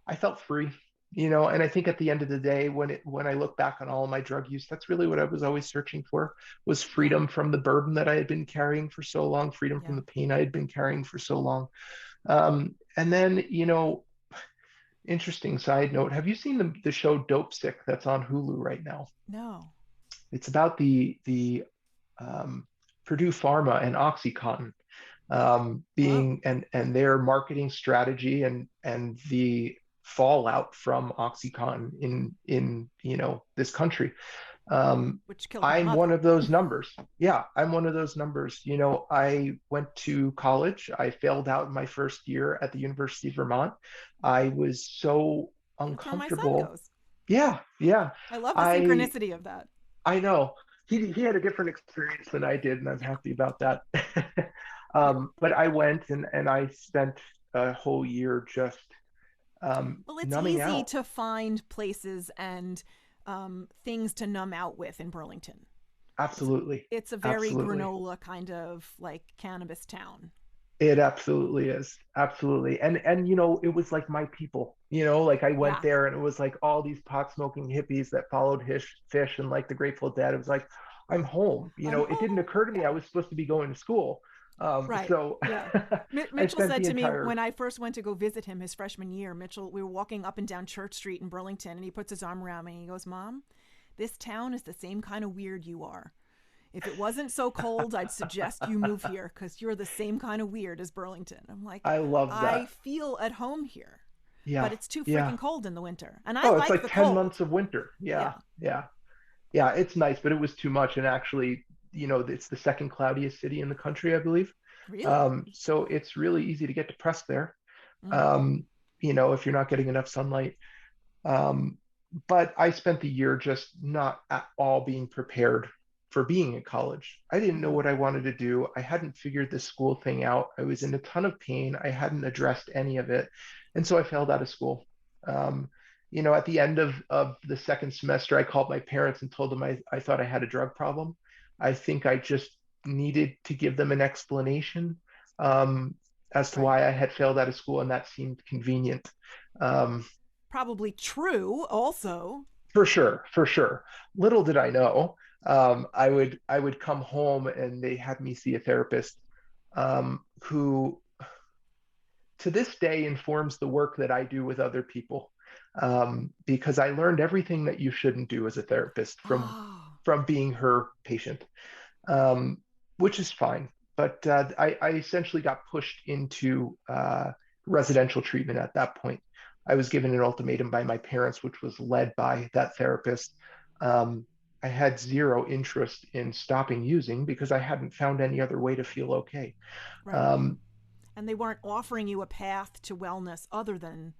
I felt free, and I think at the end of the day, when I look back on all of my drug use, that's really what I was always searching for, was Yeah. freedom from the burden that I had been carrying for so long, freedom from Yeah. the pain I had been carrying for so long. And then, interesting side note, have you seen the show Dope Sick that's on Hulu right now? No. It's about the um, Purdue Pharma and OxyContin, Whoa. being and their marketing strategy and the fallout from OxyContin in this country. Um, Which killed my I'm one mother. of those numbers. Yeah, I'm one of those numbers. I went to college. I failed out in my first year at the University of Vermont. I was so That's where my son uncomfortable. goes. Yeah, yeah. I love the I synchronicity of that. I know. he had a different experience than I did, and I'm Yeah. happy about that. Yeah. But I went and I spent a whole year just Well, it's numbing easy out. to find places and things to numb out with in Burlington. It's Absolutely, it's a very absolutely. granola kind of like cannabis town. It absolutely is. Absolutely. And it was like my people. Like I went Yeah. there and it was like all these pot smoking hippies that followed Fish and like the Grateful Dead. It was like I'm home. I'm It didn't home. occur to me I Yeah. was supposed to be going to school. Right. So Yeah. I Mitchell spent said the to me entire when I first went to go visit him his freshman year, Mitchell, we were walking up and down Church Street in Burlington, and he puts his arm around me and he goes, Mom, this town is the same kind of weird you are. If it wasn't so cold, I'd suggest you move here because you're the same kind of weird as Burlington. I'm like, I love I that. feel at home here, but Yeah. it's too Yeah. freaking cold in the winter. And I Oh, it's like like the 10 cold. months of winter. Yeah. Yeah. Yeah. Yeah, it's nice, but it was too much. And actually, it's the second cloudiest city in the country, I believe. Really? So it's really easy to get depressed there, Mm. um, if you're not getting enough sunlight. Um, but I spent the year just not at all being prepared for being in college. I didn't know Mm-hmm. what I wanted to do. I hadn't figured this school thing out. I was in a ton of pain. I hadn't addressed any of it. And so I failed out of school. Um, at the end of the second semester, I called my parents and told them I thought I had a drug problem. I think I just needed to give them an explanation um, as to Right. why I had failed out of school, and that seemed convenient. Um, Probably true also. for sure, for sure. Little did I know, I would come home and they had me see a therapist who, to this day, informs the work that I do with other people. Because I learned everything that you shouldn't do as a therapist from Oh, from being her patient, um, which is fine. But I essentially got pushed into residential treatment at that point. I was given an ultimatum by my parents, which was led by that therapist. Um, I had zero interest in stopping using because I hadn't found any other way to feel okay. right. Um, And they weren't offering you a path to wellness other than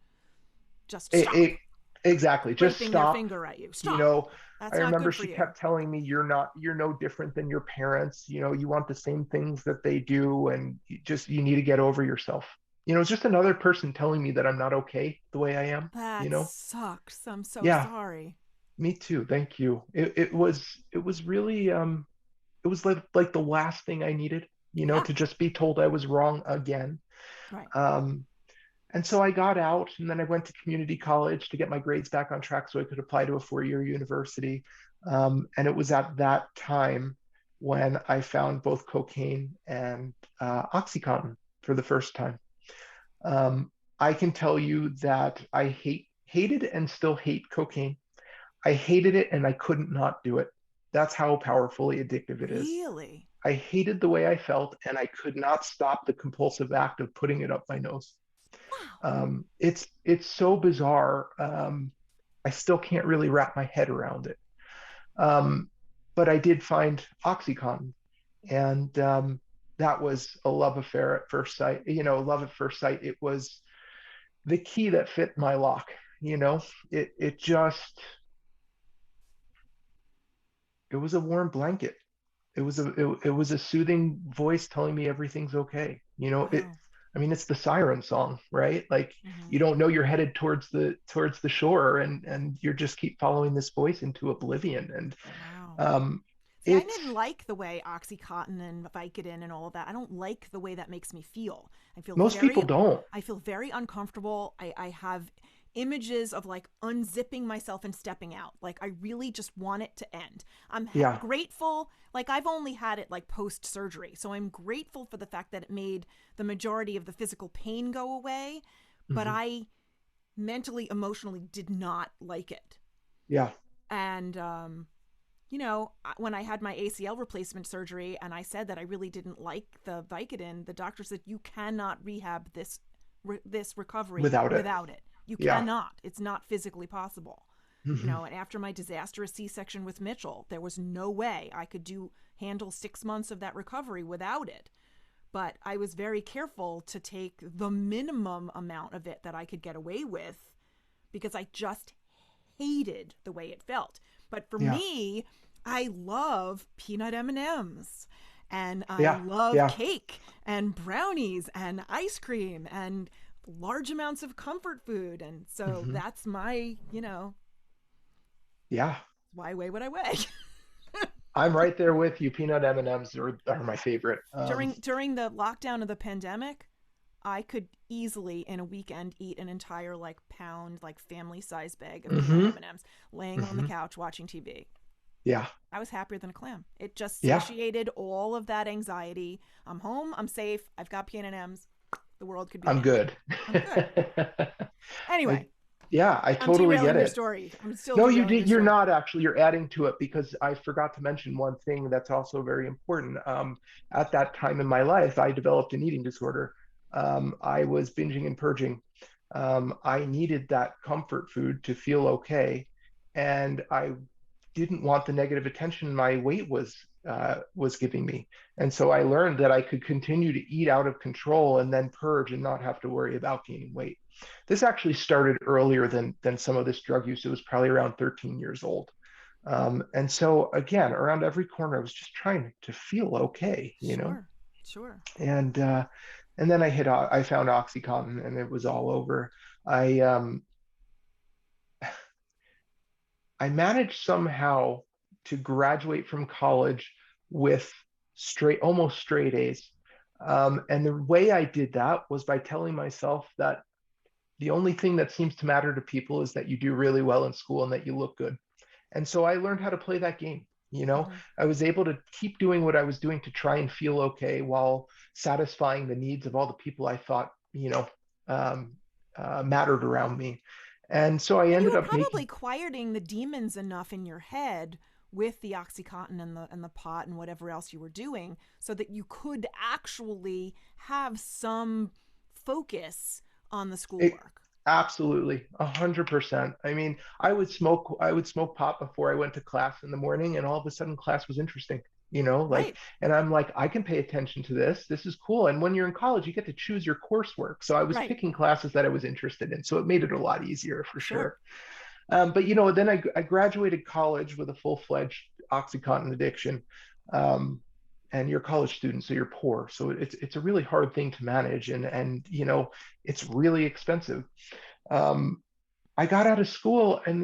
just it, stop, it, exactly, just pointing their stop. finger at you. you Stop. know I That's not remember good for she you. kept telling me, you're no different than your parents. You want the same things that they do, and you need to get over yourself. It's just another person telling me that I'm not okay the way I am. That sucks. I'm so Yeah, sorry. me too, thank you. It was really it was like the last thing I needed, Yeah. to just be told I was wrong again. Right. um And so I got out and then I went to community college to get my grades back on track so I could apply to a 4-year university. And it was at that time when I found both cocaine and Oxycontin for the first time. Um, I can tell you that I hated and still hate cocaine. I hated it and I couldn't not do it. That's how powerfully addictive it is. Really? I hated the way I felt and I could not stop the compulsive act of putting it up my nose. Wow. It's so bizarre. I still can't really wrap my head around it. Um, but I did find OxyContin, and that was a love affair at first sight. Love at first sight. It was the key that fit my lock. You know, it was a warm blanket. It was a soothing voice telling me everything's okay. Wow. I mean, it's the siren song, right? Like Mm-hmm. you don't know you're headed towards the shore, and you just keep following this voice into oblivion. And Wow. um, See, I it's didn't like the way Oxycontin and Vicodin and all of that. I don't like the way that makes me feel. I feel most people very, don't. I feel very uncomfortable. I have images of like unzipping myself and stepping out. Like I really just want it to end. I'm Yeah. grateful. Like I've only had it like post surgery, so I'm grateful for the fact that it made the majority of the physical pain go away. But Hmm. I mentally, emotionally did not like it. Yeah. And when I had my ACL replacement surgery and I said that I really didn't like the Vicodin, the doctor said you cannot rehab this recovery Without it. without it. You Yeah. cannot. It's not physically possible. Hmm. And after my disastrous C-section with Mitchell, there was no way I could handle 6 months of that recovery without it. But I was very careful to take the minimum amount of it that I could get away with because I just hated the way it felt. But for Yeah. me, I love peanut M&Ms and I Yeah, love yeah. cake and brownies and ice cream and large amounts of comfort food. And so Hmm. that's my, Yeah. why weigh what I weigh. I'm right there with you. Peanut M&Ms are my favorite. During the lockdown of the pandemic, I could easily in a weekend eat an entire like pound like family size bag of peanut Hmm. M&Ms laying on the Hmm. couch watching TV. Yeah, I was happier than a clam. It just yeah. satiated all of that anxiety. I'm home, I'm safe, I've got peanut M&Ms. The world could be I'm managed. good. I'm good. I, Anyway, yeah, I I'm totally get derailing your it. story. I'm still No, you derailing your did. You're story. not actually. You're adding to it because I forgot to mention one thing that's also very important. At that time in my life, I developed an eating disorder. I was binging and purging. I needed that comfort food to feel okay, and I didn't want the negative attention my weight was giving me. And so I learned that I could continue to eat out of control and then purge and not have to worry about gaining weight. This actually started earlier than some of this drug use. It was probably around 13 years old. And so again, around every corner, I was just trying to feel okay, you know. Sure. Sure. And and then I found OxyContin, and it was all over. I I managed somehow to graduate from college with almost straight A's. And the way I did that was by telling myself that the only thing that seems to matter to people is that you do really well in school and that you look good. And so I learned how to play that game. You know, Mm-hmm. I was able to keep doing what I was doing to try and feel okay while satisfying the needs of all the people I thought, um, mattered around me. And so I And you ended were up probably making. quieting the demons enough in your head with the oxycontin and the pot and whatever else you were doing so that you could actually have some focus on the It, schoolwork. Absolutely, 100%. I mean, I would smoke pot before I went to class in the morning, and all of a sudden class was interesting, like, Right. and I'm like, I can pay attention to this. This is cool. And when you're in college, you get to choose your coursework. So I was Right. picking classes that I was interested in. So it made it a lot easier for Sure. sure. But then I graduated college with a full-fledged OxyContin addiction. Um, and you're a college student, so you're poor. So it's a really hard thing to manage, and it's really expensive. um, I got out of school, and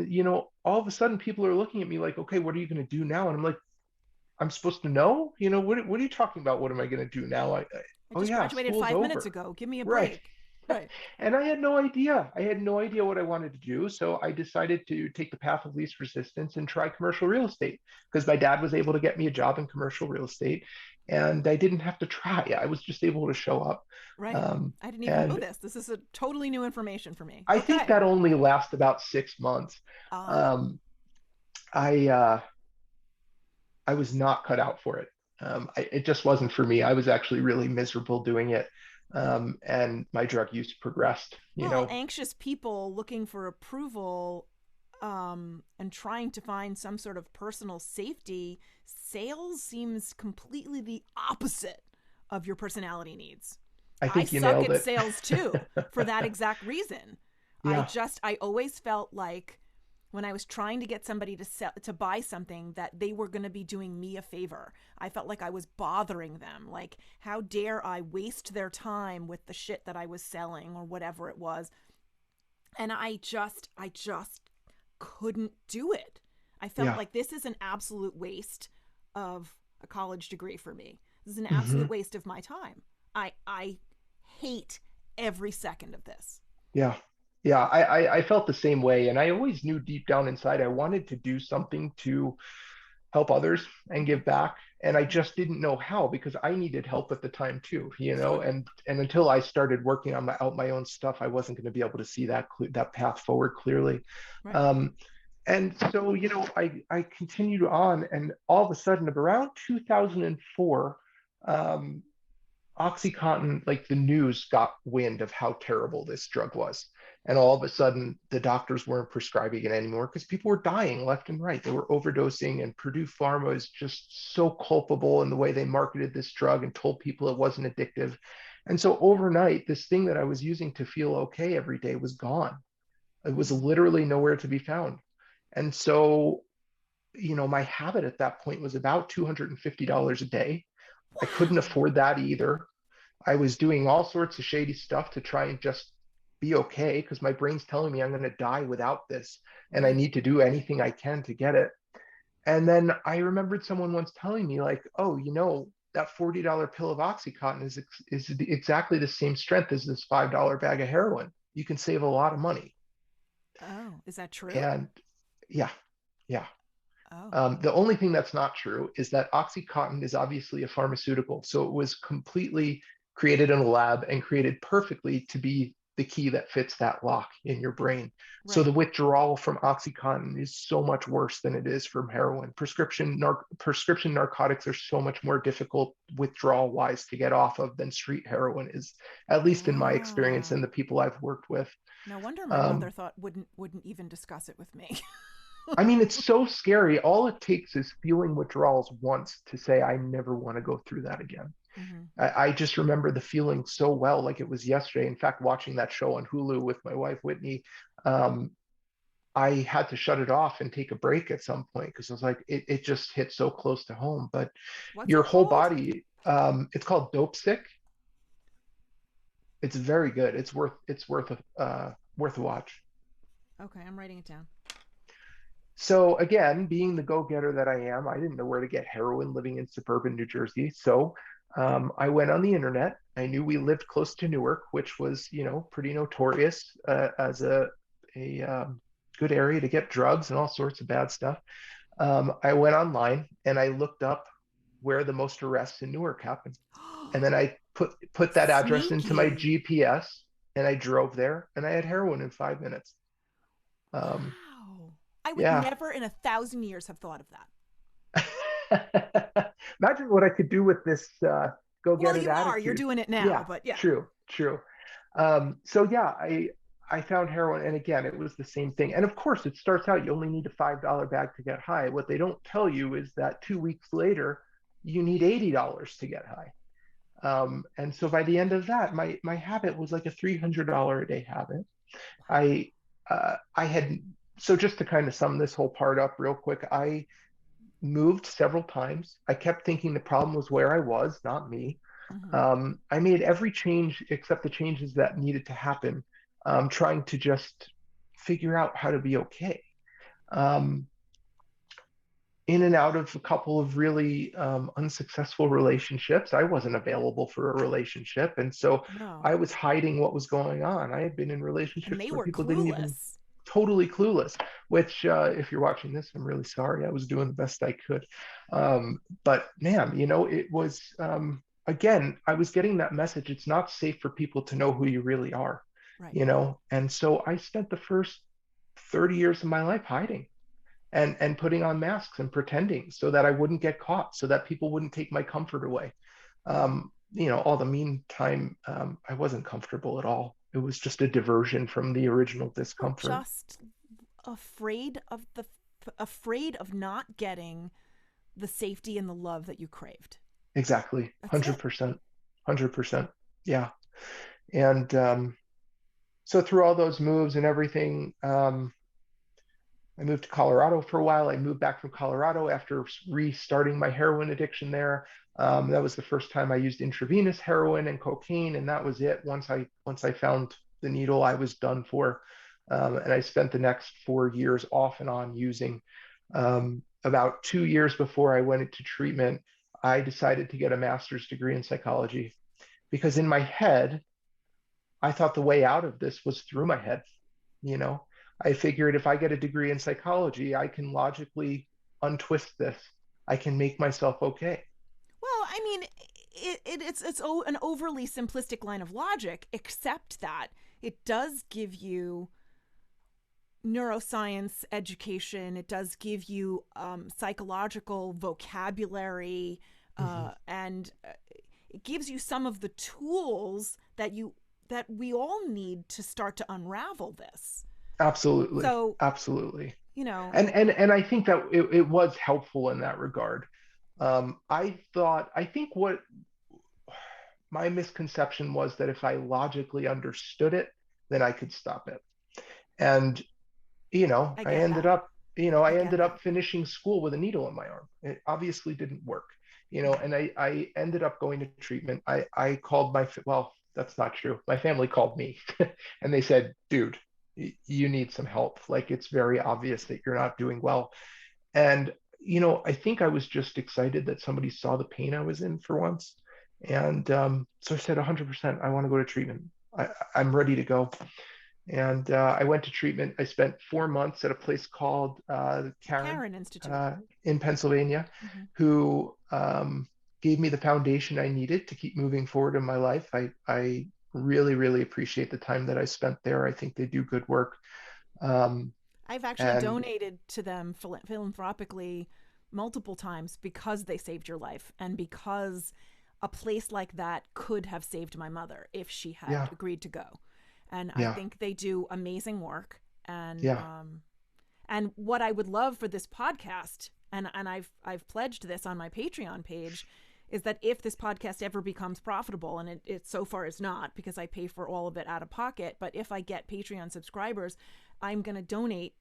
all of a sudden people are looking at me like, okay, what are you going to do now? And I'm like, I'm supposed to know? What are you talking about? What am I going to do now? I Oh just yeah, graduated school's 5 minutes over. ago. Give me a Right. break. Right. And I had no idea. I had no idea what I wanted to do. So I decided to take the path of least resistance and try commercial real estate because my dad was able to get me a job in commercial real estate, and I didn't have to try. I was just able to show up. Right. Um, I didn't even know and this. This is a totally new information for me. I think Okay. that only lasts about 6 months. Ah. Um, I was not cut out for it. It just wasn't for me. I was actually really miserable doing it, and my drug use progressed. Well, anxious people looking for approval and trying to find some sort of personal safety, sales seems completely the opposite of your personality needs. I I think you suck nailed at it. sales too for that exact reason. Yeah, I always felt like when I was trying to get somebody to buy something that they were going to be doing me a favor. I felt like I was bothering them. Like, how dare I waste their time with the shit that I was selling or whatever it was. And I just couldn't do it. I felt yeah. like this is an absolute waste of a college degree for me. This is an Hmm. absolute waste of my time. I hate every second of this. Yeah, yeah. I felt the same way, and I always knew deep down inside I wanted to do something to help others and Mm-hmm. give back. And I Mm-hmm. just didn't know how because I needed help at the time too, Sure. and until I started working on my own stuff, I wasn't going to be able to see that path forward clearly. Right. Um, and so, I continued on, and all of a sudden, around 2004, um, OxyContin, like the news got wind of how terrible this drug was. And all of a sudden, the doctors weren't prescribing it anymore because people were dying left and right. They were overdosing, and Purdue Pharma is just so culpable in the way they marketed this drug and told people it wasn't addictive. And so overnight, this thing that I was using to feel okay every day was gone. It was Mm-hmm. literally nowhere to be found. And so my habit at that point was about $250 a day. I couldn't Wow. afford that either. I was doing all sorts of shady stuff to try and just be okay because my brain's telling me I'm going to die without this and I Right. need to do anything I can to get it. And then I remembered someone once telling me, like, oh, that $40 pill of Oxycontin is exactly the same strength as this $5 bag of heroin. You can save a lot of money. Oh, is that true? And yeah, yeah. Oh, The only thing that's not true is that Oxycontin is obviously a pharmaceutical. So it was completely created in a lab and created perfectly to be the key that fits that lock in your brain. So the right. withdrawal from Oxycontin is so much worse than it is from heroin. Prescription narcotics are so much more difficult withdrawal wise to get off of than street heroin is, at least in my experience Ah. and the people I've worked with. No wonder my mother Um, thought wouldn't even discuss it with me. I mean, it's so scary. All it takes is feeling withdrawals once to say, I never want to go through that again. Hmm. I just remember the feeling so well, like it was yesterday. In fact, watching that show on Hulu with my wife, Whitney, um, I had to shut it off and take a break at some point because I was like, it just hit so close to home. But What's your it whole called? body, it's called Dope Sick. It's very good. It's worth a watch. Okay, I'm writing it down. So again, being the go-getter that I am, I didn't know where to get heroin living in suburban New Jersey. So I went on the internet. I knew we lived close to Newark, which was, pretty notorious as a good area to get drugs and all sorts of bad stuff. I went online and I looked up where the most arrests in Newark happened, and then I put that address into my Sneaky. GPS and I drove there and I had heroin in 5 minutes. Um, Wow. I would yeah. never in 1,000 years have thought of that. Imagine what I could do with this go Well, get it you are. You're attitude. doing it now, Yeah, but yeah. true, true. So yeah, I found heroin, and again, it was the same thing. And of course, it starts out you only need a $5 bag to get high. What they don't tell you is that 2 weeks later, you need $80 to get high. And so by the end of that, my habit was like a $300 a day habit. I had so just to kind of sum this whole part up real quick, I moved several times. I kept thinking the problem was where I was, not me. Hmm. I made every change except the changes that needed to happen, trying to just figure out how to be okay. Um, in and out of a couple of really unsuccessful relationships. I wasn't available for a relationship. And so No. I was hiding what was going on. I had been in And relationships they where were people didn't even clueless. totally clueless, which, if you're watching this, I'm really sorry. I was doing the best I could. But man, it was, again, I was getting that message. It's not safe for people to know who you really are, Right. And so I spent the first 30 years of my life hiding and putting on masks and pretending so that I wouldn't get caught, so that people wouldn't take my comfort away. Wow. All the meantime, I wasn't comfortable at all. It was just a diversion from the original You were discomfort. just afraid of not getting the safety and the love that you craved. Exactly, That's it. 100%, 100%. Yeah. And so through all those moves and everything, I moved to Colorado for a while. I moved back from Colorado after restarting my heroin addiction there. That was the first time I used intravenous heroin and cocaine, and that was it. Once I found the needle, I was done for, and I spent the next 4 years off and on using. About 2 years before I went into treatment, I decided to get a master's degree in psychology because in my head, I thought the way out of this was through my head. You know, I figured if I get a degree in psychology, I can logically untwist this. I can make myself okay. Well, I mean, it's an overly simplistic line of logic, except that it does give you neuroscience education. It does give you psychological vocabulary, Mhm. and it gives you some of the tools that we all need to start to unravel this. Absolutely, So, absolutely. you know, And I think that it was helpful in that regard. I think what my misconception was that if I logically understood it, then I could stop it. And I I get ended that. up I I get ended that. up finishing school with a needle in my arm. It obviously didn't work, Yeah. and I ended up going to treatment. I called well, that's not true. My family called me and they said, dude, you need some help. Like it's very obvious that you're not doing well. And, I think I was just excited that somebody saw the pain I was in for once. And so I said, 100%, I want to go to treatment. I'm ready to go. And I went to treatment. I spent 4 months at a place called Karen Karen Institute. uh, in Pennsylvania, Hmm. who gave me the foundation I needed to keep moving forward in my life. I really, really appreciate the time that I spent there. I think they do good work. Um, I've actually and donated to them philanthropically multiple times because they saved your life and because a place like that could have saved my mother if she had yeah, agreed to go. And I yeah, think they do amazing work. yeah, And what I would love for this podcast, and I've pledged this on my Patreon page, is that if this podcast ever becomes profitable, and it so far is not because I pay for all of it out of pocket, but if I get Patreon subscribers, I'm going to donate,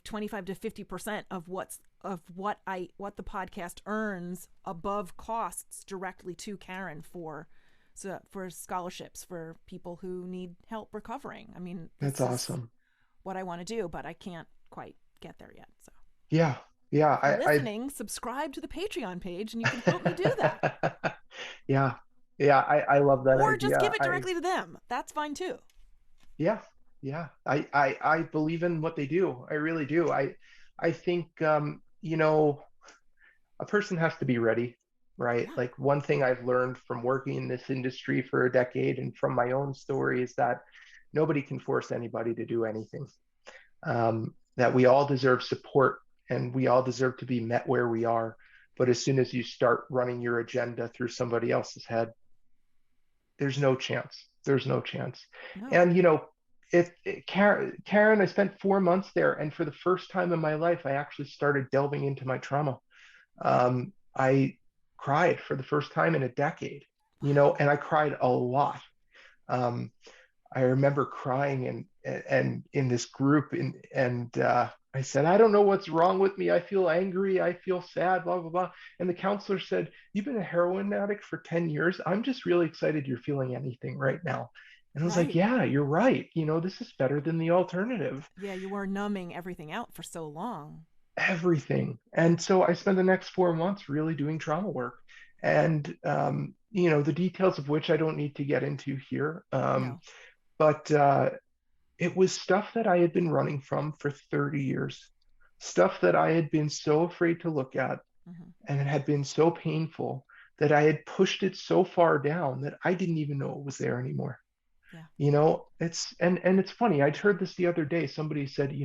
25 to 50% of what the podcast earns above costs directly to Karen for scholarships for people who need help recovering. I mean, that's this is awesome. what I want to do, but I can't quite get there yet. So Yeah, yeah, if you're listening, subscribe to the Patreon page and you can help me do that. yeah, yeah, I love that Or just give idea. it directly to them. That's fine too. Yeah, yeah, I believe in what they do. I really do. I think, a person has to be ready, right? Yeah. Like one thing I've learned from working in this industry for a decade and from my own story is that nobody can force anybody to do anything. That we all deserve support and we all deserve to be met where we are. But as soon as you start running your agenda through somebody else's head, there's no chance. There's no chance. No. And Karen, I spent 4 months there, and for the first time in my life, I actually started delving into my trauma. I cried for the first time in a decade, Wow. and I cried a lot. Um, I remember crying and in this group and I said, I don't know what's wrong with me. I feel angry. I feel sad, blah, blah, blah. And the counselor said, you've been a heroin addict for 10 years. I'm just really excited you're feeling anything right now. And I was like, Right. yeah, you're right. This is better than the alternative. Yeah, you were numbing everything out for so long. Everything. And so I spent the next 4 months really doing trauma work. And, the details of which I don't need to get into here. No. But it was stuff that I had been running from for 30 years, stuff that I had been so afraid to look at, Hmm. and it had been so painful that I had pushed it so far down that I didn't even know it was there anymore. Yeah. It's it's funny. I'd heard this the other day. Somebody said,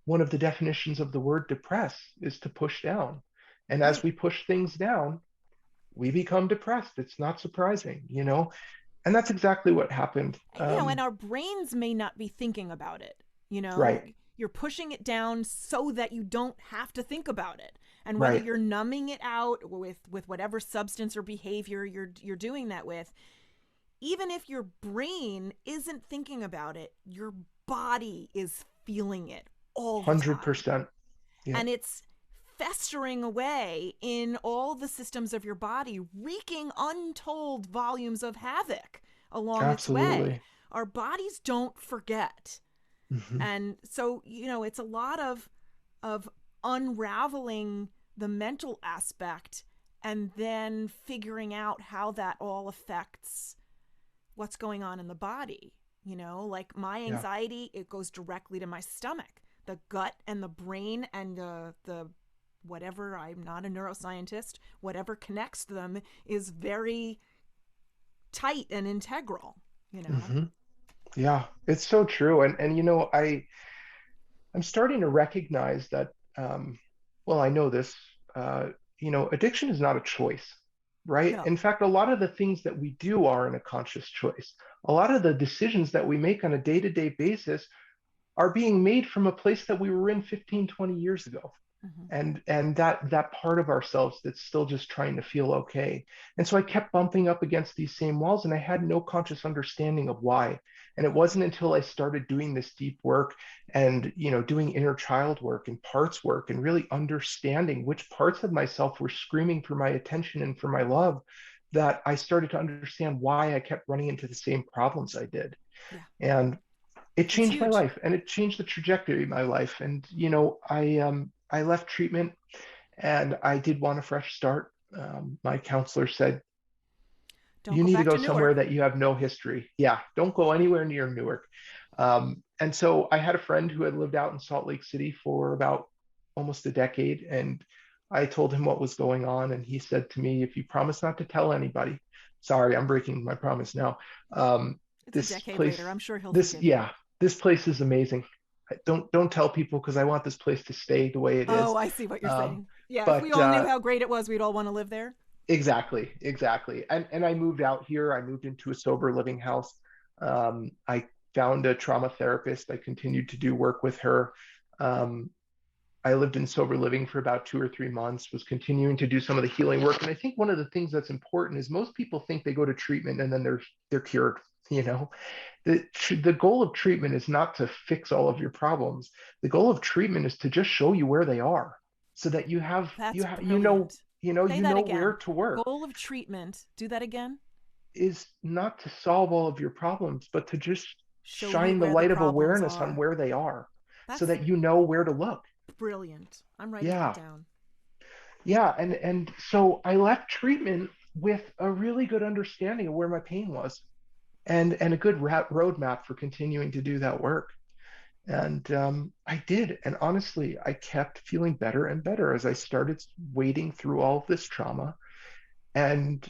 one of the definitions of the word depress is to push down. And as Right. we push things down, we become depressed. It's not surprising. And that's exactly what happened. And our brains may not be thinking about it. You know, Right, you're pushing it down so that you don't have to think about it. And whether right, you're numbing it out with whatever substance or behavior you're doing that with, even if your brain isn't thinking about it, your body is feeling it all the time. 100%. Yeah, And it's festering away in all the systems of your body, wreaking untold volumes of havoc along its way. absolutely. Our bodies don't forget. Hmm. And so, it's a lot of unraveling the mental aspect and then figuring out how that all affects what's going on in the body. Like my Yeah, anxiety, it goes directly to my stomach, the gut and the brain and the whatever, I'm not a neuroscientist, whatever connects them is very tight and integral. hmm yeah. It's so true. And I'm starting to recognize that. Well, I know this. Addiction is not a choice, right? No. In fact, a lot of the things that we do aren't a conscious choice. A lot of the decisions that we make on a day-to-day basis are being made from a place that we were in 15, 20 years ago. Mm-hmm. and that part of ourselves that's still just trying to feel okay. And so I kept bumping up against these same walls, and I had no conscious understanding of why. And it Mm-hmm. wasn't until I started doing this deep work and doing inner child work and parts work and really understanding which parts of myself were screaming for my attention and for my love, that I started to understand why I kept running into the same problems I did. Yeah, And it it's changed my huge. life, and it changed the trajectory of my life. And I left treatment, and I did want a fresh start. My counselor said, Don't you go need to back go to somewhere Newark. that you have no history. Yeah, don't go anywhere near Newark. And so I had a friend who had lived out in Salt Lake City for about almost a decade. And I told him what was going on. And he said to me, if you promise not to tell anybody, sorry, I'm breaking my promise now. Um, It's a this decade place, later. I'm sure he'll this, forgive you. yeah, this place is amazing. Don't tell people because I want this place to stay the way it Oh, is. I see what you're Um, saying. Yeah, if we but all knew how great it was, we'd all want to live there. Exactly, exactly. And I moved out here. I moved into a sober living house. I found a trauma therapist. I continued to do work with her. Um, I lived in sober living for about 2 or 3 months, was continuing to do some of the healing work. And I think one of the things that's important is most people think they go to treatment and then they're cured. You know, the goal of treatment is not to fix all of your problems. The goal of treatment is to just show you where they are, so that you have That's you ha- brilliant. Say you that know again. where to work. Goal of treatment. Do that again. Is not to solve all of your problems, but to just Show you shine the where the light of problems awareness on are. where they are so That's that you know where to look. brilliant. I'm writing that Yeah. down. Yeah. And so I left treatment with a really good understanding of where my pain was, and a good roadmap for continuing to do that work. And I did. And honestly, I kept feeling better and better as I started wading through all of this trauma. And,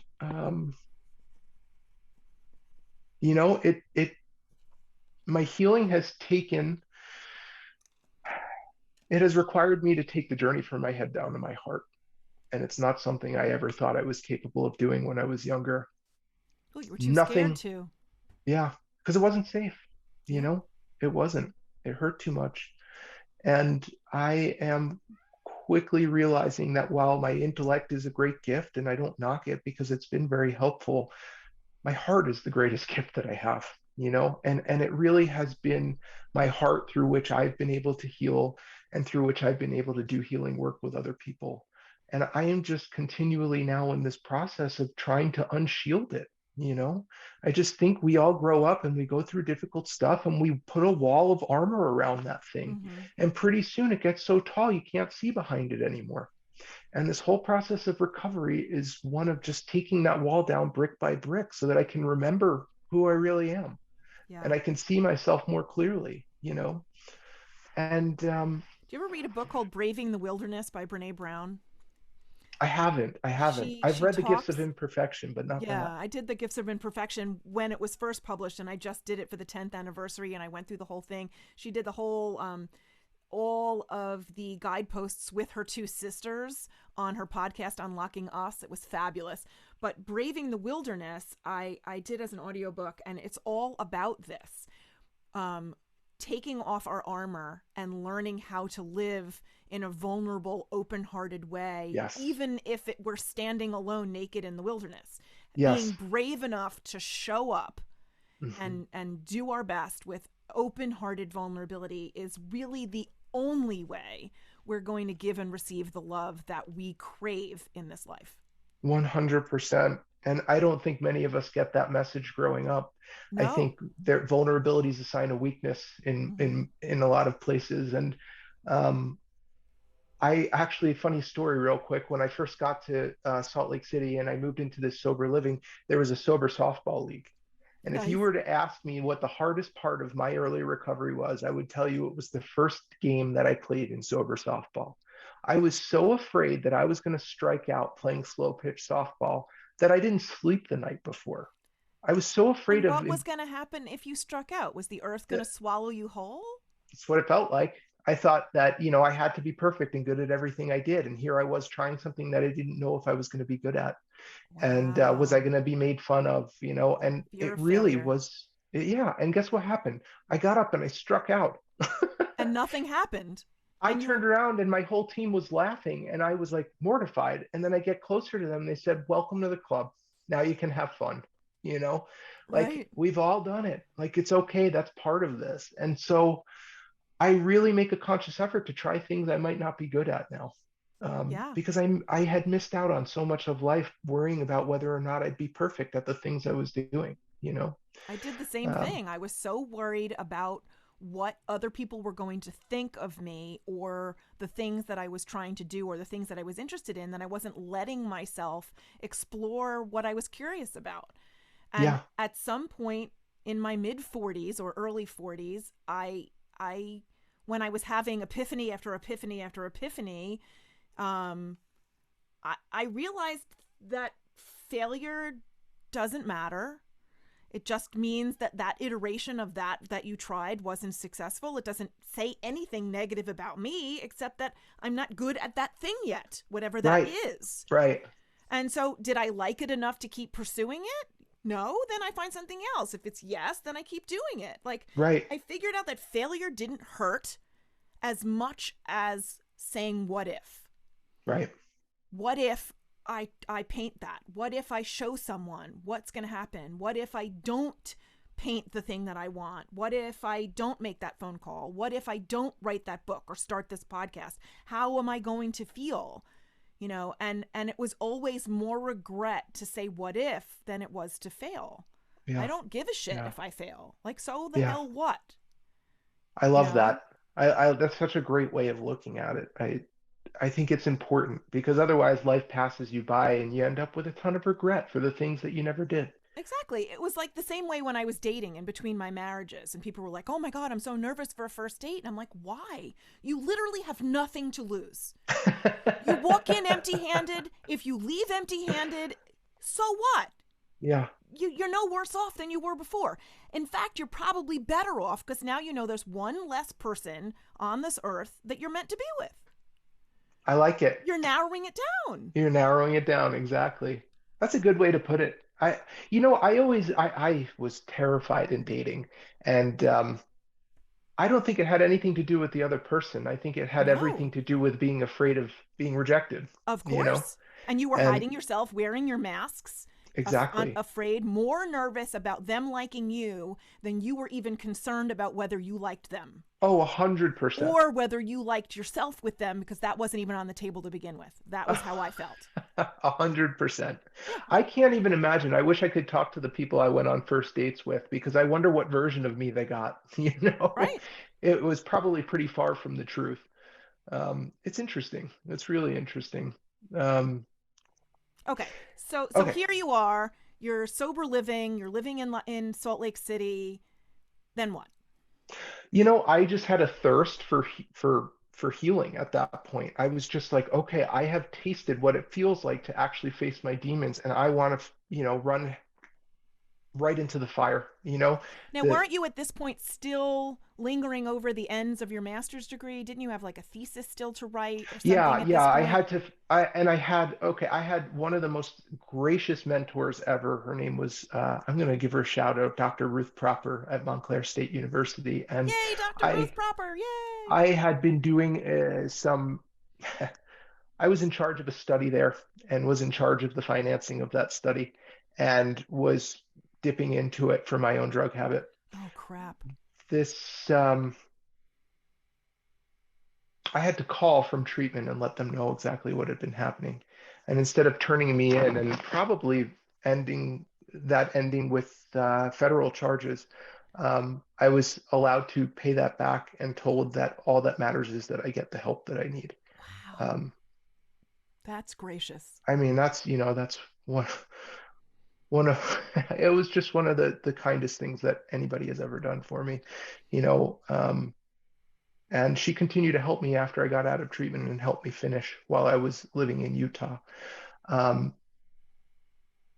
my healing has it has required me to take the journey from my head down to my heart. And it's not something I ever thought I was capable of doing when I was younger. Oh, you were too scared Nothing, to. yeah, because it wasn't safe, you Yeah. know, it wasn't. It hurt too much. And I am quickly realizing that while my intellect is a great gift and I don't knock it because it's been very helpful, my heart is the greatest gift that I have, and it really has been my heart through which I've been able to heal and through which I've been able to do healing work with other people. And I am just continually now in this process of trying to unshield it. You know, I just think we all grow up and we go through difficult stuff and we put a wall of armor around that thing. Mm-hmm. And pretty soon it gets so tall you can't see behind it anymore. And this whole process of recovery is one of just taking that wall down brick by brick so that I can remember who I really am Yeah. and I can see myself more clearly. And Do you ever read a book called Braving the Wilderness by Brene Brown? I haven't. I haven't. She I've she read The Gifts of talks. Imperfection, but not Yeah, that. I did the Gifts of Imperfection when it was first published, and I just did it for the 10th anniversary, and I went through the whole thing. She did the whole all of the guideposts with her two sisters on her podcast Unlocking Us. It was fabulous. But Braving the Wilderness, I did as an audiobook, and it's all about this. Um Taking off our armor and learning how to live in a vulnerable, open-hearted way, Yes. even if we're standing alone naked in the wilderness. Being Yes. brave enough to show up Hmm. and do our best with open-hearted vulnerability is really the only way we're going to give and receive the love that we crave in this life. 100%. And I don't think many of us get that message growing up. I No. think their vulnerability is a sign of weakness in Mm-hmm. in in a lot of places. And um, I actually, funny story, real quick. When I first got to Salt Lake City and I moved into this sober living, there was a sober softball league. And if you Nice. were to ask me what the hardest part of my early recovery was, I would tell you it was the first game that I played in sober softball. I was so afraid that I was going to strike out playing slow pitch softball that I didn't sleep the night before. I was so afraid And of what was going to happen if you struck out? Was the earth going to it. swallow you whole? It's what it felt like. I thought that, I had to be perfect and good at everything I did. And here I was trying something that I didn't know if I was going to be good at. And was I Wow. going to be made fun of? And Fear it of really failure. was, yeah. And guess what happened? I got up and I struck out. And nothing happened. I And turned you're around and my whole team was laughing and I was like mortified. And then I get closer to them. And they said, "Welcome to the club. Now you can have fun." You know, like right. we've all done it. Like it's okay. That's part of this. And so I really make a conscious effort to try things I might not be good at now. Yeah. Because I had missed out on so much of life worrying about whether or not I'd be perfect at the things I was doing, you know? I did the same Um, thing. I was so worried about what other people were going to think of me or the things that I was trying to do or the things that I was interested in that I wasn't letting myself explore what I was curious about. And yeah, at some point in my mid 40s or early 40s, I when I was having epiphany after epiphany after epiphany, um I realized that failure doesn't matter. It just means that that iteration of that you tried wasn't successful. It doesn't say anything negative about me except that I'm not good at that thing yet, whatever that right, is. right, And so, did I like it enough to keep pursuing it? No, then I find something else. If it's yes, then I keep doing it. Like, right, I figured out that failure didn't hurt as much as saying, what if? right. What if I paint that? What if I show someone? What's going to happen? What if I don't paint the thing that I want? What if I don't make that phone call? What if I don't write that book or start this podcast? How am I going to feel? And it was always more regret to say what if than it was to fail. I Yeah, don't give a shit yeah, if I fail. Like, so the yeah. hell what? I You love know? that. That's such a great way of looking at it. I think it's important because otherwise life passes you by and you end up with a ton of regret for the things that you never did. Exactly. It was like the same way when I was dating in between my marriages, and people were like, "Oh my God, I'm so nervous for a first date." And I'm like, why? You literally have nothing to lose. You walk in empty handed. If you leave empty handed, so what? Yeah. You're no worse off than you were before. In fact, you're probably better off because now you know there's one less person on this earth that you're meant to be with. I like it. You're narrowing it down. You're narrowing it down exactly. That's a good way to put it. I was terrified in dating, and I don't think it had anything to do with the other person. I think it had No, everything to do with being afraid of being rejected, of you know? course. And you were And hiding yourself, wearing your masks, exactly. afraid, more nervous about them liking you than you were even concerned about whether you liked them Oh, 100%. or whether you liked yourself with them because that wasn't even on the table to begin with. That was how I felt. 100%. Yeah, I can't even imagine. I wish I could talk to the people I went on first dates with because I wonder what version of me they got. You know, right. it was probably pretty far from the truth. It's interesting. It's really interesting. Um, Okay. So okay. here you are. You're sober living. You're living in Salt Lake City. Then what? I just had a thirst for healing at that point. I was just like, okay, I have tasted what it feels like to actually face my demons, and I want to, run right into the fire. Now, The weren't you at this point still lingering over the ends of your master's degree? Didn't you have like a thesis still to write or something Yeah, at yeah, this I point? had to, I had one of the most gracious mentors ever. Her name was, I'm going to give her a shout out, Dr. Ruth Proper at Montclair State University. And Yay, Dr. I, Ruth Proper. Yay. I had been doing I was in charge of a study there and was in charge of the financing of that study and was dipping into it for my own drug habit. Oh, crap. This, I had to call from treatment and let them know exactly what had been happening. And instead of turning me in and probably ending with federal charges, I was allowed to pay that back and told that all that matters is that I get the help that I need. Wow. Um, That's gracious. I mean, that's one of it was just one of the kindest things that anybody has ever done for me, you know. And she continued to help me after I got out of treatment and helped me finish while I was living in Utah. Um,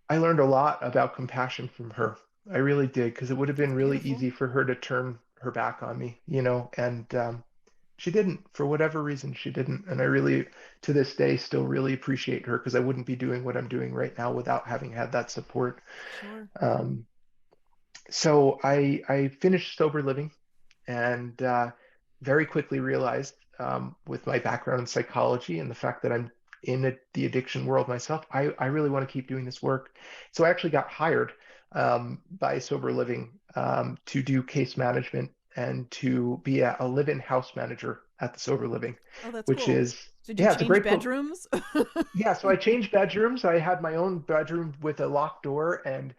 I learned a lot about compassion from her. I really did, because it would have That's been really beautiful. easy for her to turn her back on me, and she didn't. For whatever reason, she didn't. And I really, to this day, still really appreciate her because I wouldn't be doing what I'm doing right now without having had that support. Sure. Um, so I finished sober living and very quickly realized with my background in psychology and the fact that I'm in the addiction world myself, I really want to keep doing this work. So I actually got hired by Sober Living to do case management and to be a live-in house manager at the Sober Living, Oh, that's which cool. is, Did you yeah, it's a change great bedrooms? yeah, so I changed bedrooms. I had my own bedroom with a locked door, and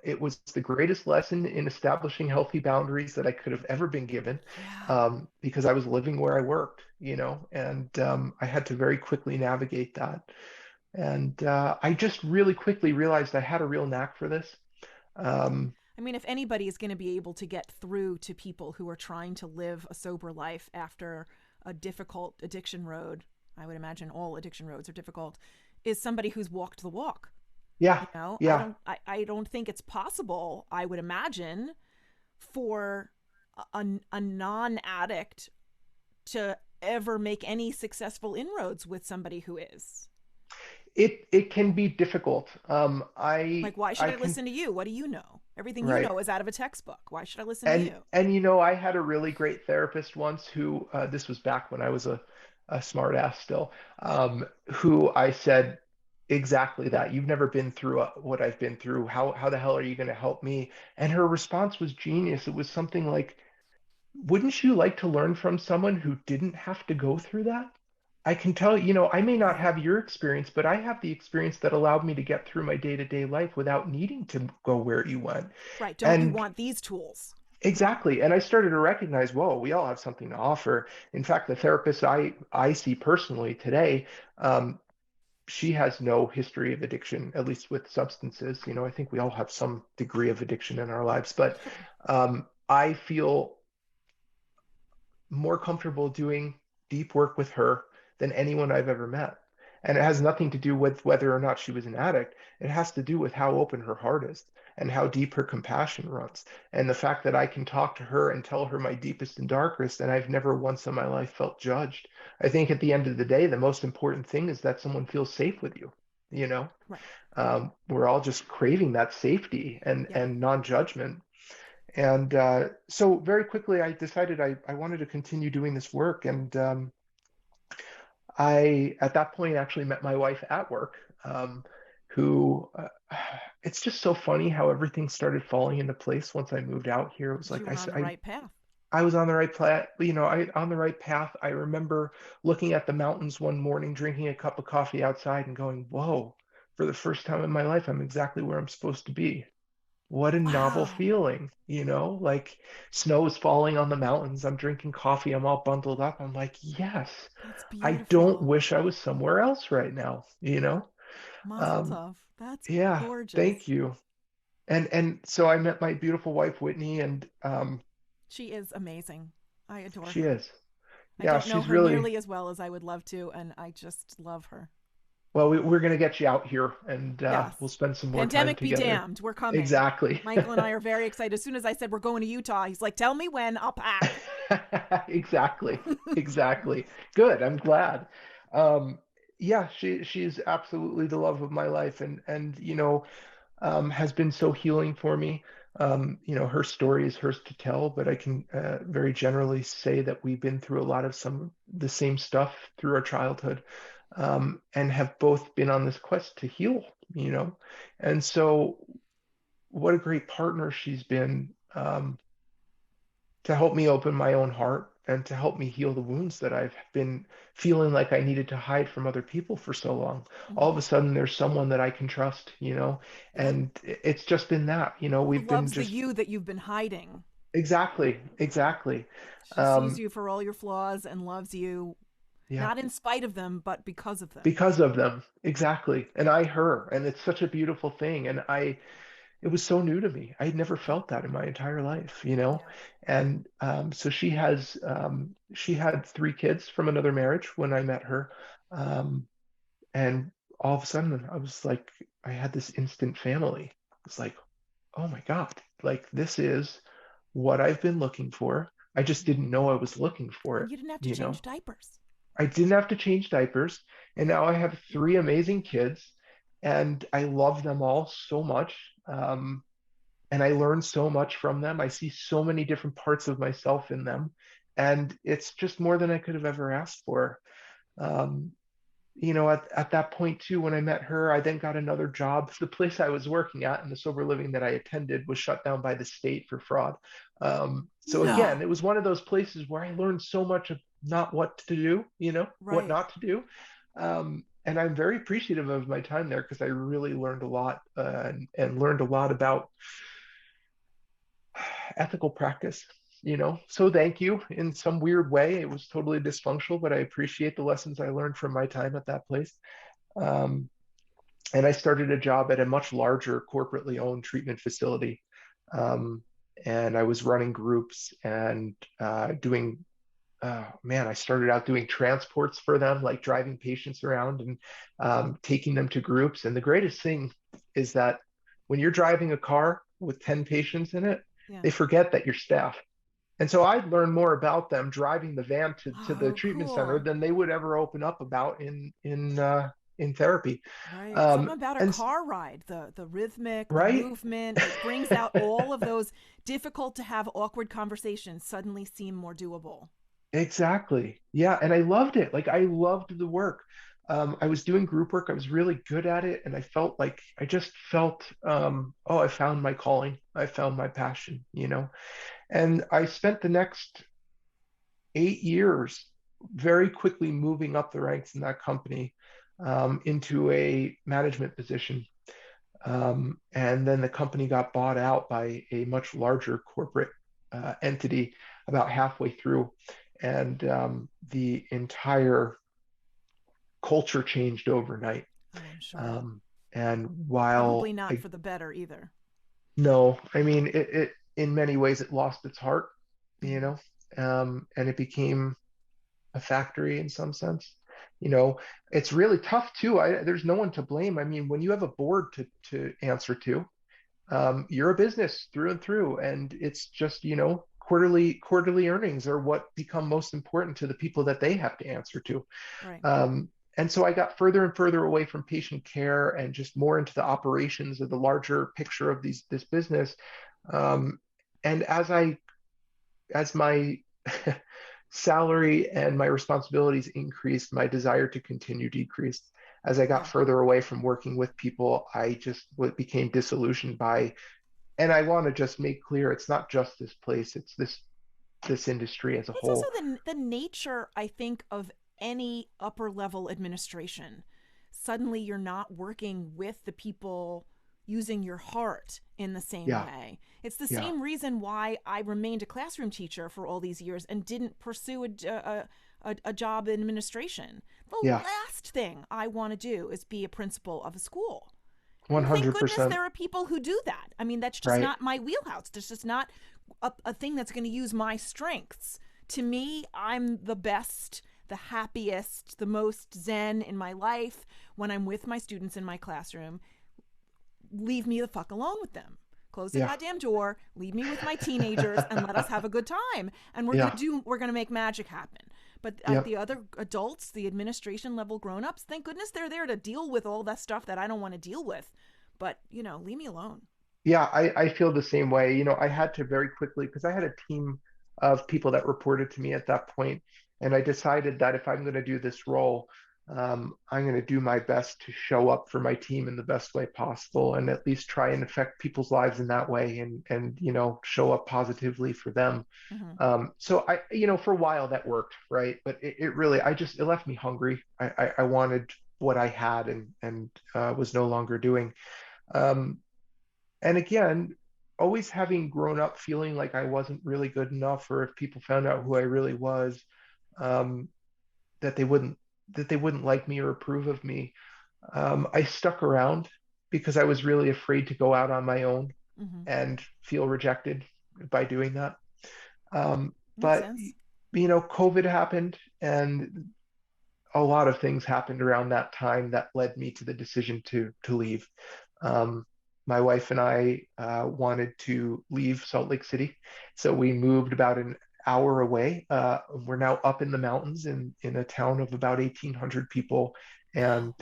it was the greatest lesson in establishing healthy boundaries that I could have ever been given, Yeah. because I was living where I worked, and I had to very quickly navigate that. And I just really quickly realized I had a real knack for this. Um, I mean, if anybody is going to be able to get through to people who are trying to live a sober life after a difficult addiction road, I would imagine all addiction roads are difficult, is somebody who's walked the walk. yeah, You know, yeah. I don't think it's possible, I would imagine, for a non addict to ever make any successful inroads with somebody who is. It can be difficult. Like, why should I I can listen to you? What do you know? Everything you right. know is out of a textbook. Why should I listen to And you? I had a really great therapist once who this was back when I was a smart ass still, who I said exactly that. You've never been through what I've been through. How the hell are you going to help me? And her response was genius. It was something like, wouldn't you like to learn from someone who didn't have to go through that? I can tell you, I may not Right. have your experience, but I have the experience that allowed me to get through my day-to-day life without needing to go where you went. Right. Don't you And want these tools? exactly. And I started to recognize, whoa, we all have something to offer. In fact, the therapist I see personally today, she has no history of addiction, at least with substances. I think we all have some degree of addiction in our lives, but Sure. I feel more comfortable doing deep work with her than anyone I've ever met. And it has nothing to do with whether or not she was an addict. It has to do with how open her heart is and how deep her compassion runs. And the fact that I can talk to her and tell her my deepest and darkest, and I've never once in my life felt judged. I think at the end of the day, the most important thing is that someone feels safe with you. You know, Right. we're all just craving that safety Yeah. and non-judgment. And so very quickly, I decided I wanted to continue doing this work. And I, at that point, actually met my wife at work, who it's just so funny how everything started falling into place once I moved out here. It was You like were on the right path. I was on the right path, on the right path. I remember looking at the mountains one morning, drinking a cup of coffee outside and going, whoa, for the first time in my life, I'm exactly where I'm supposed to be. What a novel Wow. feeling, like snow is falling on the mountains. I'm drinking coffee. I'm all bundled up. I'm like, yes, That's I don't beautiful. wish I was somewhere else right now. Mazel Um, tov. That's yeah, thank gorgeous. you. And so I met my beautiful wife, Whitney, and She is amazing. I adore she her. is. I Yeah, don't know she's her really, nearly as well as I would love to, and I just love her. well, we're going to get you out here and Yes. we'll spend some more time Pandemic be together. damned. We're coming. Exactly. Michael and I are very excited. As soon as I said we're going to Utah, he's like, tell me when, I'll pack. Exactly. Exactly. Good. I'm glad. Um, yeah, she's absolutely the love of my life and has been so healing for me. Her story is hers to tell, but I can very generally say that we've been through a lot of some the same stuff through our childhood, and have both been on this quest to heal. And so what a great partner she's been, to help me open my own heart and to help me heal the wounds that I've been feeling like I needed to hide from other people for so long. All of Hmm. a sudden, there's someone that I can trust, Yeah. and it's just been that, Who we've been loves the just you that you've been hiding. exactly, exactly. She sees Um, you for all your flaws and loves you, yeah, not in spite of them, but because of them. because of them, exactly. And I her, and it's such a beautiful thing. And it was so new to me. I had never Yeah. felt that in my entire life. Yeah. And so she had three kids from another marriage when I met her. Um, and all of a sudden I was like, I had this instant family. It's like, oh my God, like this is what I've been looking for. I just didn't know I was looking for And it, you didn't have to you know. change diapers. I didn't have to change diapers, and Yeah. now I have three amazing kids, and I love them all so much. And I learn so much from them. I see so many different parts of myself in them. And it's just more than I could have ever asked for. Um, at that point too, when I met her, I then got another job. The place I was working at and the sober living that I attended was shut down by the state for fraud. So again, No. it was one of those places where I learned so much of not what to do, what Right. not to do. And I'm very appreciative of my time there because I really learned a lot and learned a lot about ethical practice. So thank you. In some weird way, it was totally dysfunctional, but I appreciate the lessons I learned from my time at that place. Um, and I started a job at a much larger corporately owned treatment facility. Um, and I was running groups and doing, man, I started out doing transports for them, like driving patients around and taking them to groups. And the greatest thing is that when you're driving a car with 10 patients in it, Yeah. they forget that you're staff. And so I'd learn more about them driving the van to the Oh, treatment center cool. than they would ever open up about in therapy. Right. Something about a And car ride, the rhythmic, the right, movement, it brings out all of those difficult to have awkward conversations suddenly seem more doable. exactly. Yeah, and I loved it. Like I loved the work. I was doing group work. I was really good at it, and I just felt, oh, I found my calling. I found my passion. And I spent the next 8 years very quickly moving up the ranks in that company into a management position. And then the company got bought out by a much larger corporate entity about halfway through. And the entire culture changed overnight. Oh, I'm sure. Um, and Probably while not I for the better either. no, I mean, it in many ways it lost its heart, you Mm-hmm. know, and it became a factory in some sense. You know, it's really tough too. There's no one to blame. I mean, when you have a board to answer to, you're a business through and through, and it's just quarterly earnings are what become most important to the people that they have to answer to. Right. And so I got further and further away from patient care and just more into the operations of the larger picture of this business. Um, and as my salary and my responsibilities increased, my desire to continue decreased. As I got Yeah. further away from working with people, I just became disillusioned by, and I want to just make clear, it's not just this place, it's this industry as a Well, it's also whole. the nature, I think, of any upper level administration. Suddenly you're not working with the people using your heart in the same Yeah, way. It's the yeah, same reason why I remained a classroom teacher for all these years and didn't pursue a job in administration. The yeah, last thing I want to do is be a principal of a school. And thank goodness 100%. there are people who do that. I mean, that's just Right. not my wheelhouse. That's just not a thing that's going to use my strengths. To me, I'm the best, the happiest, the most zen in my life when I'm with my students in my classroom. Leave me the fuck alone with them. Close the Yeah, goddamn door, leave me with my teenagers, and let us have a good time. And yeah, we're gonna make magic happen. But yep. the other adults, the administration level grown ups, thank goodness they're there to deal with all that stuff that I don't want to deal with. But, leave me alone. Yeah, I feel the same way. I had to very quickly, because I had a team of people that reported to me at that point, and I decided that if I'm going to do this role, I'm going to do my best to show up for my team in the best way possible, and at least try and affect people's lives in that way, and show up positively for them. Mm-hmm. So for a while that worked, right? But it really, it left me hungry. I wanted what I had and was no longer doing. Um, and again, always having grown up feeling like I wasn't really good enough, or if people found out who I really was, um, that they wouldn't like me or approve of me. I stuck around because I was really afraid to go out on my own Mm-hmm. and feel rejected by doing that. Makes But sense. COVID happened, and a lot of things happened around that time that led me to the decision to leave. Um, my wife and I wanted to leave Salt Lake City, so we moved about an hour away. We're now up in the mountains in a town of about 1,800 people, and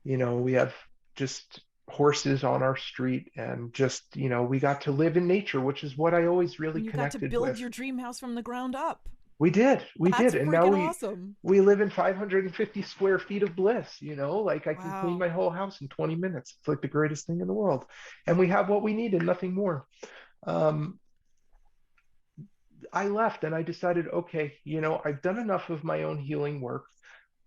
we have just horses on our street, and just, we got to live in nature, which is what I always really And you got to connected build with. your dream house from the ground up. We did, That's and now freaking we awesome. we live in 550 square feet of bliss. Like I can clean Wow. my whole house in 20 minutes. It's like the greatest thing in the world, and we have what we need and nothing more. um, I left and I decided, okay, I've done enough of my own healing work.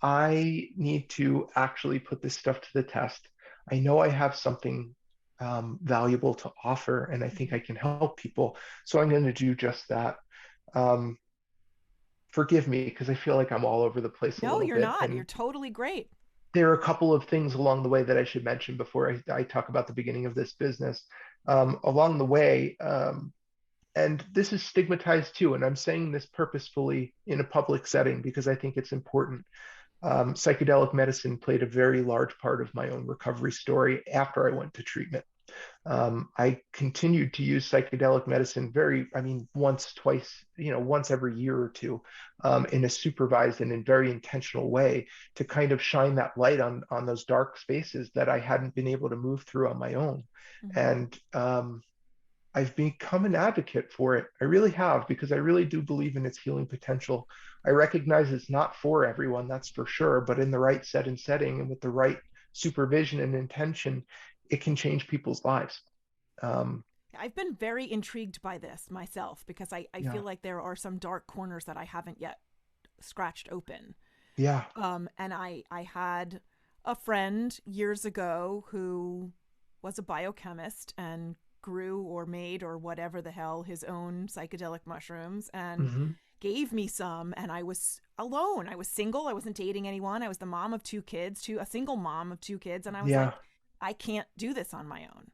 I need to actually put this stuff to the test. I know I have something valuable to offer, and I think Mhm. I can help people. So I'm going to do just that. Um, Forgive me because I feel like I'm all over the place a No, little you're bit. not. You're And totally great. there are a couple of things along the way that I should mention before I talk about the beginning of this business. Along the way, and this is stigmatized too, and I'm saying this purposefully in a public setting because I think it's important. Psychedelic medicine played a very large part of my own recovery story after I went to treatment. I continued to use psychedelic medicine once, twice, once every year or two, in a supervised and in very intentional way to kind of shine that light on those dark spaces that I hadn't been able to move through on my own. Hmm. And I've become an advocate for it. I really have, because I really do believe in its healing potential. I recognize it's not for everyone, that's for sure, but in the right set and setting and with the right supervision and intention, it can change people's lives. Um, I've been very intrigued by this myself because I yeah, feel like there are some dark corners that I haven't yet scratched open. yeah, And I had a friend years ago who was a biochemist and grew or made or whatever the hell his own psychedelic mushrooms and hmm, gave me some, and I was alone. I was single. I wasn't dating anyone. I was the mom of two kids, a single mom of two kids, and I was yeah, like, I can't do this on my own.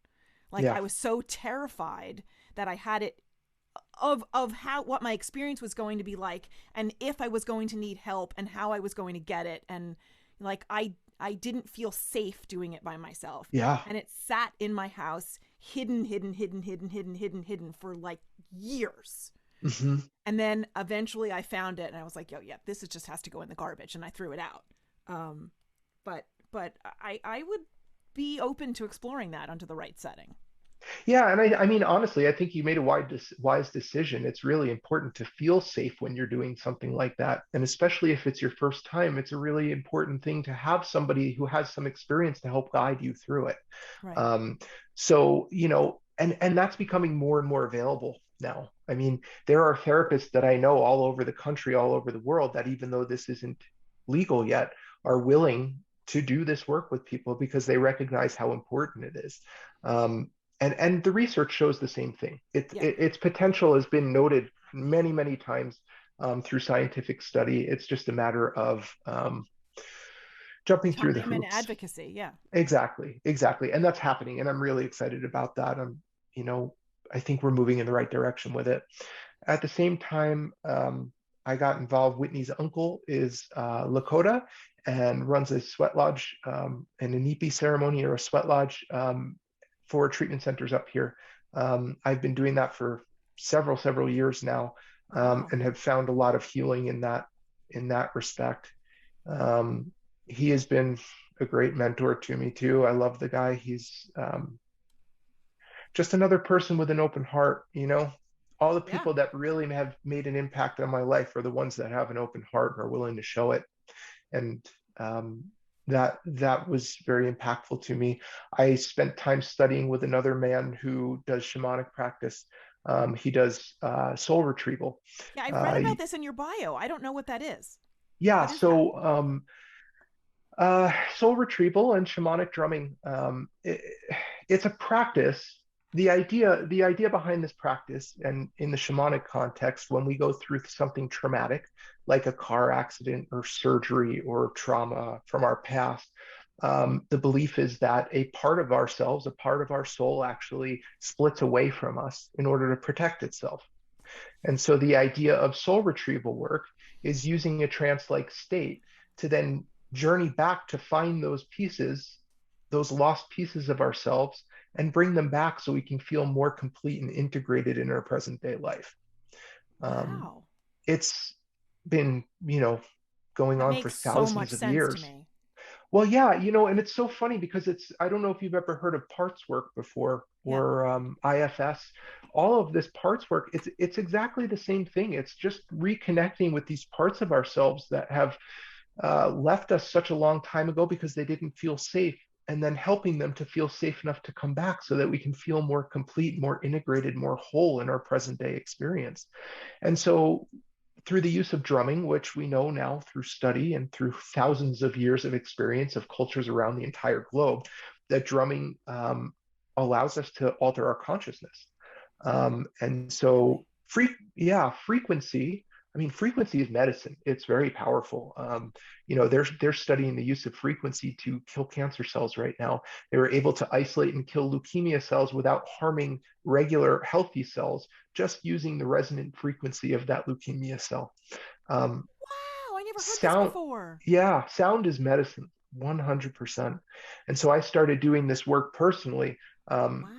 Like yeah, I was so terrified that I had it of how what my experience was going to be like, and if I was going to need help and how I was going to get it, and like I didn't feel safe doing it by myself. yeah, And it sat in my house hidden for like years. hmm. And then eventually I found it and I was like, yo, yeah, this is just has to go in the garbage, and I threw it out. Um but I would be open to exploring that under the right setting. Yeah, and I mean, honestly, I think you made a wise decision. It's really important to feel safe when you're doing something like that. And especially if it's your first time, it's a really important thing to have somebody who has some experience to help guide you through it. Right. Um, so, and that's becoming more and more available now. I mean, there are therapists that I know all over the country, all over the world, that even though this isn't legal yet, are willing to do this work with people because they recognize how important it is. And the research shows the same thing. Yeah. Its potential has been noted many, many times through scientific study. It's just a matter of jumping through the Time and hoops. advocacy. Yeah. Exactly, exactly. And that's happening. And I'm really excited about that. You know, I think we're moving in the right direction with it. At the same time, I got involved. Whitney's uncle is Lakota and runs a sweat lodge and a Nipi ceremony, or a sweat lodge, for treatment centers up here. I've been doing that for several years now, Wow. and have found a lot of healing in that respect. Um, he has been a great mentor to me too. I love the guy. He's just another person with an open heart. All the Yeah. people that really have made an impact on my life are the ones that have an open heart and are willing to show it. And that was very impactful to me. I spent time studying with another man who does shamanic practice. He does soul retrieval. Yeah, I read Uh, about this in your bio. I don't know what that is. yeah, What is that? so soul retrieval and shamanic drumming. It's a practice. The idea behind this practice, and in the shamanic context, when we go through something traumatic, like a car accident or surgery or trauma from our past, the belief is that a part of ourselves, a part of our soul, actually splits away from us in order to protect itself. And so the idea of soul retrieval work is using a trance-like state to then journey back to find those pieces, those lost pieces of ourselves, and bring them back so we can feel more complete and integrated in our present day life. Um, Wow. it's been, going That on for makes so thousands much of sense to years. me. Well, yeah, and it's so funny because I don't know if you've ever heard of parts work before Yeah. or IFS. All of this parts work, it's exactly the same thing. It's just reconnecting with these parts of ourselves that have left us such a long time ago because they didn't feel safe, and then helping them to feel safe enough to come back so that we can feel more complete, more integrated, more whole in our present day experience. And so through the use of drumming, which we know now through study and through thousands of years of experience of cultures around the entire globe, that drumming allows us to alter our consciousness. And Really? so, yeah, frequency. I mean, frequency is medicine. It's very powerful. They're studying the use of frequency to kill cancer cells right now. They were able to isolate and kill leukemia cells without harming regular healthy cells, just using the resonant frequency of that leukemia cell. Um, Wow, I never heard this sound, before. yeah, sound is medicine, 100%. And so I started doing this work personally. Um, Wow.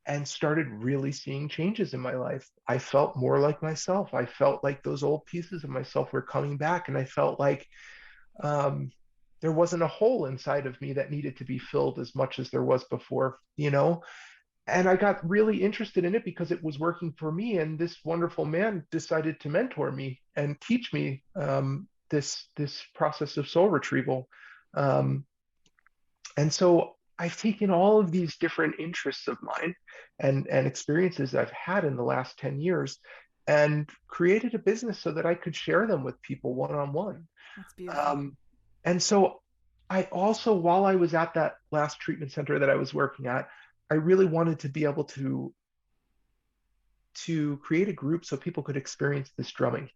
and started really seeing changes in my life. I felt more like myself. I felt like those old pieces of myself were coming back, and I felt like um, there wasn't a hole inside of me that needed to be filled as much as there was before. And I got really interested in it because it was working for me. And this wonderful man decided to mentor me and teach me this process of soul retrieval. Um, and so I've taken all of these different interests of mine and experiences I've had in the last 10 years and created a business so that I could share them with people one on one. That's beautiful. And so I also, while I was at that last treatment center that I was working at, I really wanted to be able to create a group so people could experience this drumming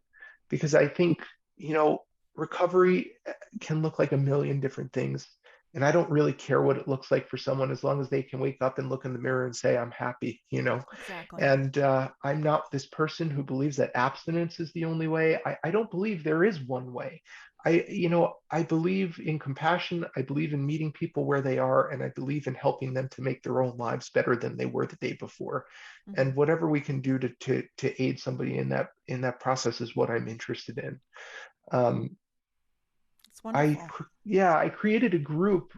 because I think, you know, recovery can look like a million different things. And I don't really care what it looks like for someone as long as they can wake up and look in the mirror and say, I'm happy. Exactly. And I'm not this person who believes that abstinence is the only way. I don't believe there is one way. I believe in compassion. I believe in meeting people where they are, and I believe in helping them to make their own lives better than they were the day before. Hmm. And whatever we can do to aid somebody in that process is what I'm interested in. Um, It's wonderful. yeah, I created a group,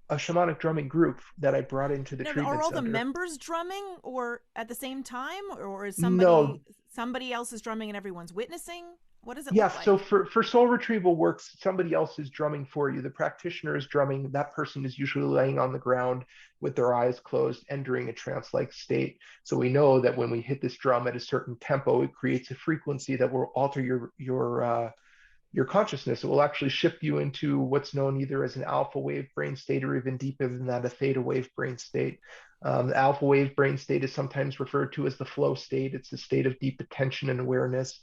a shamanic drumming group that I brought into the Now, are treatment all the center. members drumming or at the same time, or is No, somebody else is drumming and everyone's witnessing? What does it look yes. So like? for soul retrieval works, somebody else is drumming for you. The practitioner is drumming. That person is usually laying on the ground with their eyes closed, entering a trance-like state. So we know that when we hit this drum at a certain tempo, it creates a frequency that will alter your consciousness. It will actually shift you into what's known either as an alpha wave brain state or even deeper than that, a theta wave brain state. The alpha wave brain state is sometimes referred to as the flow state. It's a state of deep attention and awareness.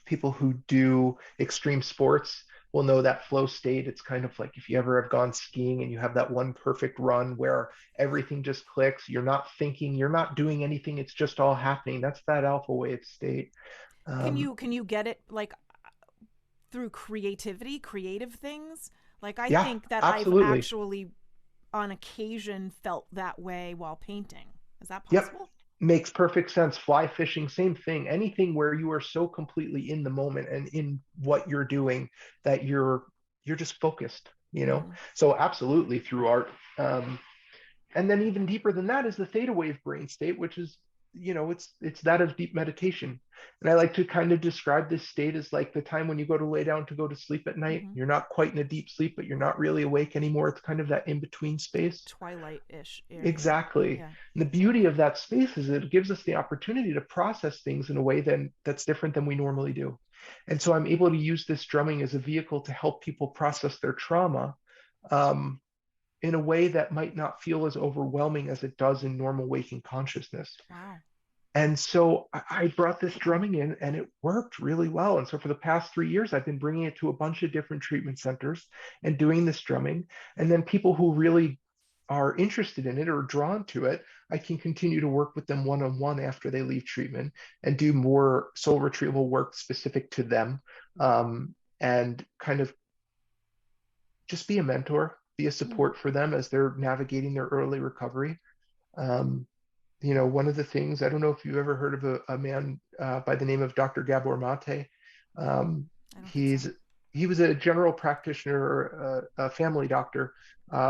People who do extreme sports will know that flow state. It's kind of like if you ever have gone skiing and you have that one perfect run where everything just clicks. You're not thinking, you're not doing anything. It's just all happening. That's that alpha wave state. Can Um, you get it like through creativity, creative things? Like I Yeah, think that I've absolutely. actually on occasion felt that way while painting. Is that Yep. possible? Makes perfect sense. Fly fishing, same thing. Anything where you are so completely in the moment and in what you're doing that you're just focused. Hmm. So absolutely through art. Um, and then even deeper than that is the theta wave brain state, which is, it's that of deep meditation. And I like to kind of describe this state as like the time when you go to lay down to go to sleep at night. Hmm. You're not quite in a deep sleep, but you're not really awake anymore. It's kind of that in between space. Twilight-ish area. Exactly. Yeah. And the beauty of that space is it gives us the opportunity to process things in a way that's different than we normally do. And so I'm able to use this drumming as a vehicle to help people process their trauma um, in a way that might not feel as overwhelming as it does in normal waking consciousness. Wow. And so I brought this drumming in and it worked really well. And so for the past 3 years, I've been bringing it to a bunch of different treatment centers and doing this drumming. And then people who really are interested in it or drawn to it, I can continue to work with them one on one after they leave treatment and do more soul retrieval work specific to them and kind of just be a mentor, be a Mm. support for them as they're navigating their early recovery. Um, one of the things, I don't know if you've ever heard of a man by the name of Dr. Gabor Mate. I don't think He's so. he was a general practitioner, a family doctor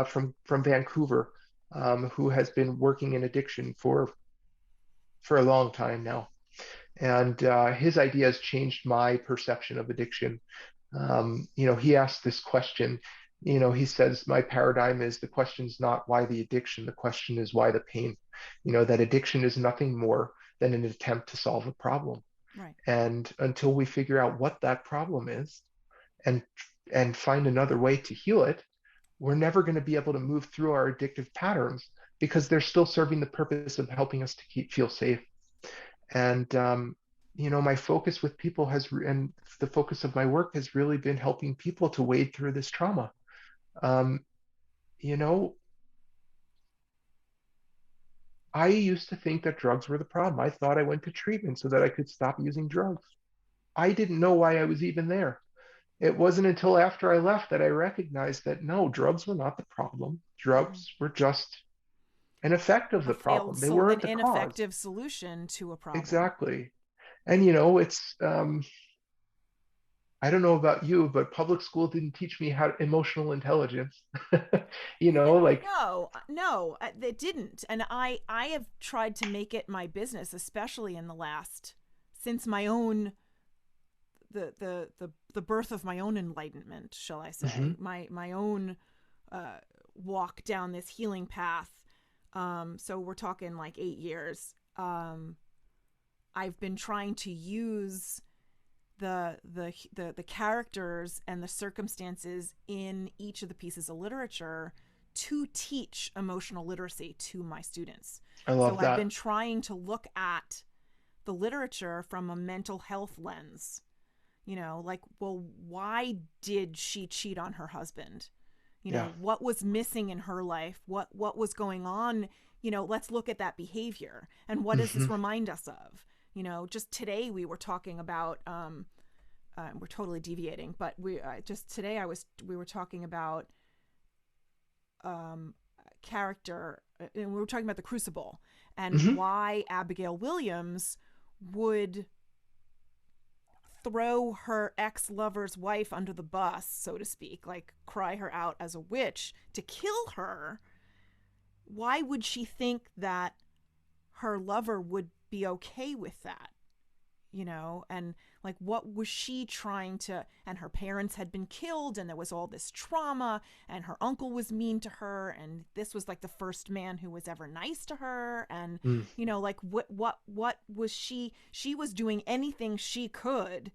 from Vancouver, who has been working in addiction for a long time now. And his ideas changed my perception of addiction. He asked this question. He says, my paradigm is the question's not why the addiction, the question is why the pain. That addiction is nothing more than an attempt to solve a problem. Right. And until we figure out what that problem is and and find another way to heal it, we're never going to be able to move through our addictive patterns because they're still serving the purpose of helping us to feel safe. And my focus with people and the focus of my work has really been helping people to wade through this trauma. Um, you know, I used to think that drugs were the problem. I thought I went to treatment so that I could stop using drugs. I didn't know why I was even there. It wasn't until after I left that I recognized that no, drugs were not the problem. Mm-hmm. Drugs were just an effect of the problem. They An weren't the cause. ineffective solution to a problem. Exactly. And it's I don't know about you, but public school didn't teach me how emotional intelligence. Like, No, no, it didn't. And I have tried to make it my business, especially in the last since my own the birth of my own enlightenment, shall I say, mhm, my own walk down this healing path. So we're talking like 8 years. I've been trying to use the characters and the circumstances in each of the pieces of literature to teach emotional literacy to my students. I So love I've that. been trying to look at the literature from a mental health lens. Like, well, why did she cheat on her husband? Yeah. What was missing in her life? What was going on? Let's look at that behavior. And what does this Hmm. remind us of? Just today we were talking about we're totally deviating, but just today we were talking about um, character, and we were talking about the Crucible and Hmm. why Abigail Williams would throw her ex-lover's wife under the bus, so to speak, like cry her out as a witch to kill her. Why would she think that her lover would be okay with that? And like, what was she trying to, and her parents had been killed and there was all this trauma and her uncle was mean to her and this was like the first man who was ever nice to her. And Mm. like, what was she was doing anything she could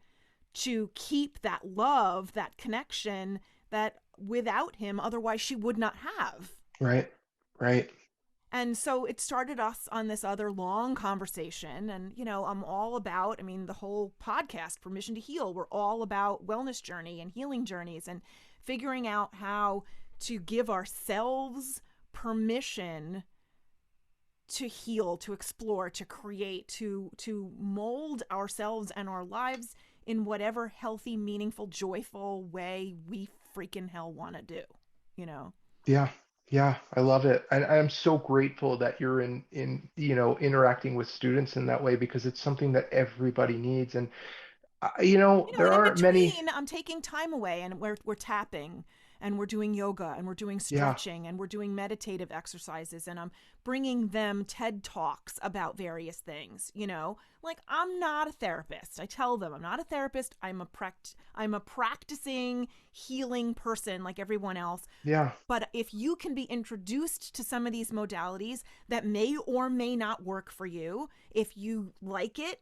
to keep that love, that connection that without him otherwise she would not have. Right. Right. And so it started us on this other long conversation. And, I'm all about, I mean, the whole podcast, Permission to Heal, we're all about wellness journey and healing journeys and figuring out how to give ourselves permission to heal, to explore, to create, to mold ourselves and our lives in whatever healthy, meaningful, joyful way we freaking hell want to do, you know? Yeah. Yeah. I love it. And I'm so grateful that you're interacting with students in that way because it's something that everybody needs. And, there And in aren't many. between, I'm taking time away and we're tapping and we're doing yoga and we're doing Yeah. stretching and we're doing meditative exercises and I'm bringing them TED Talks about various things, Like, I'm not a therapist. I tell them I'm not a therapist. I'm a practicing healing person like everyone else. Yeah. But if you can be introduced to some of these modalities that may or may not work for you, if you like it,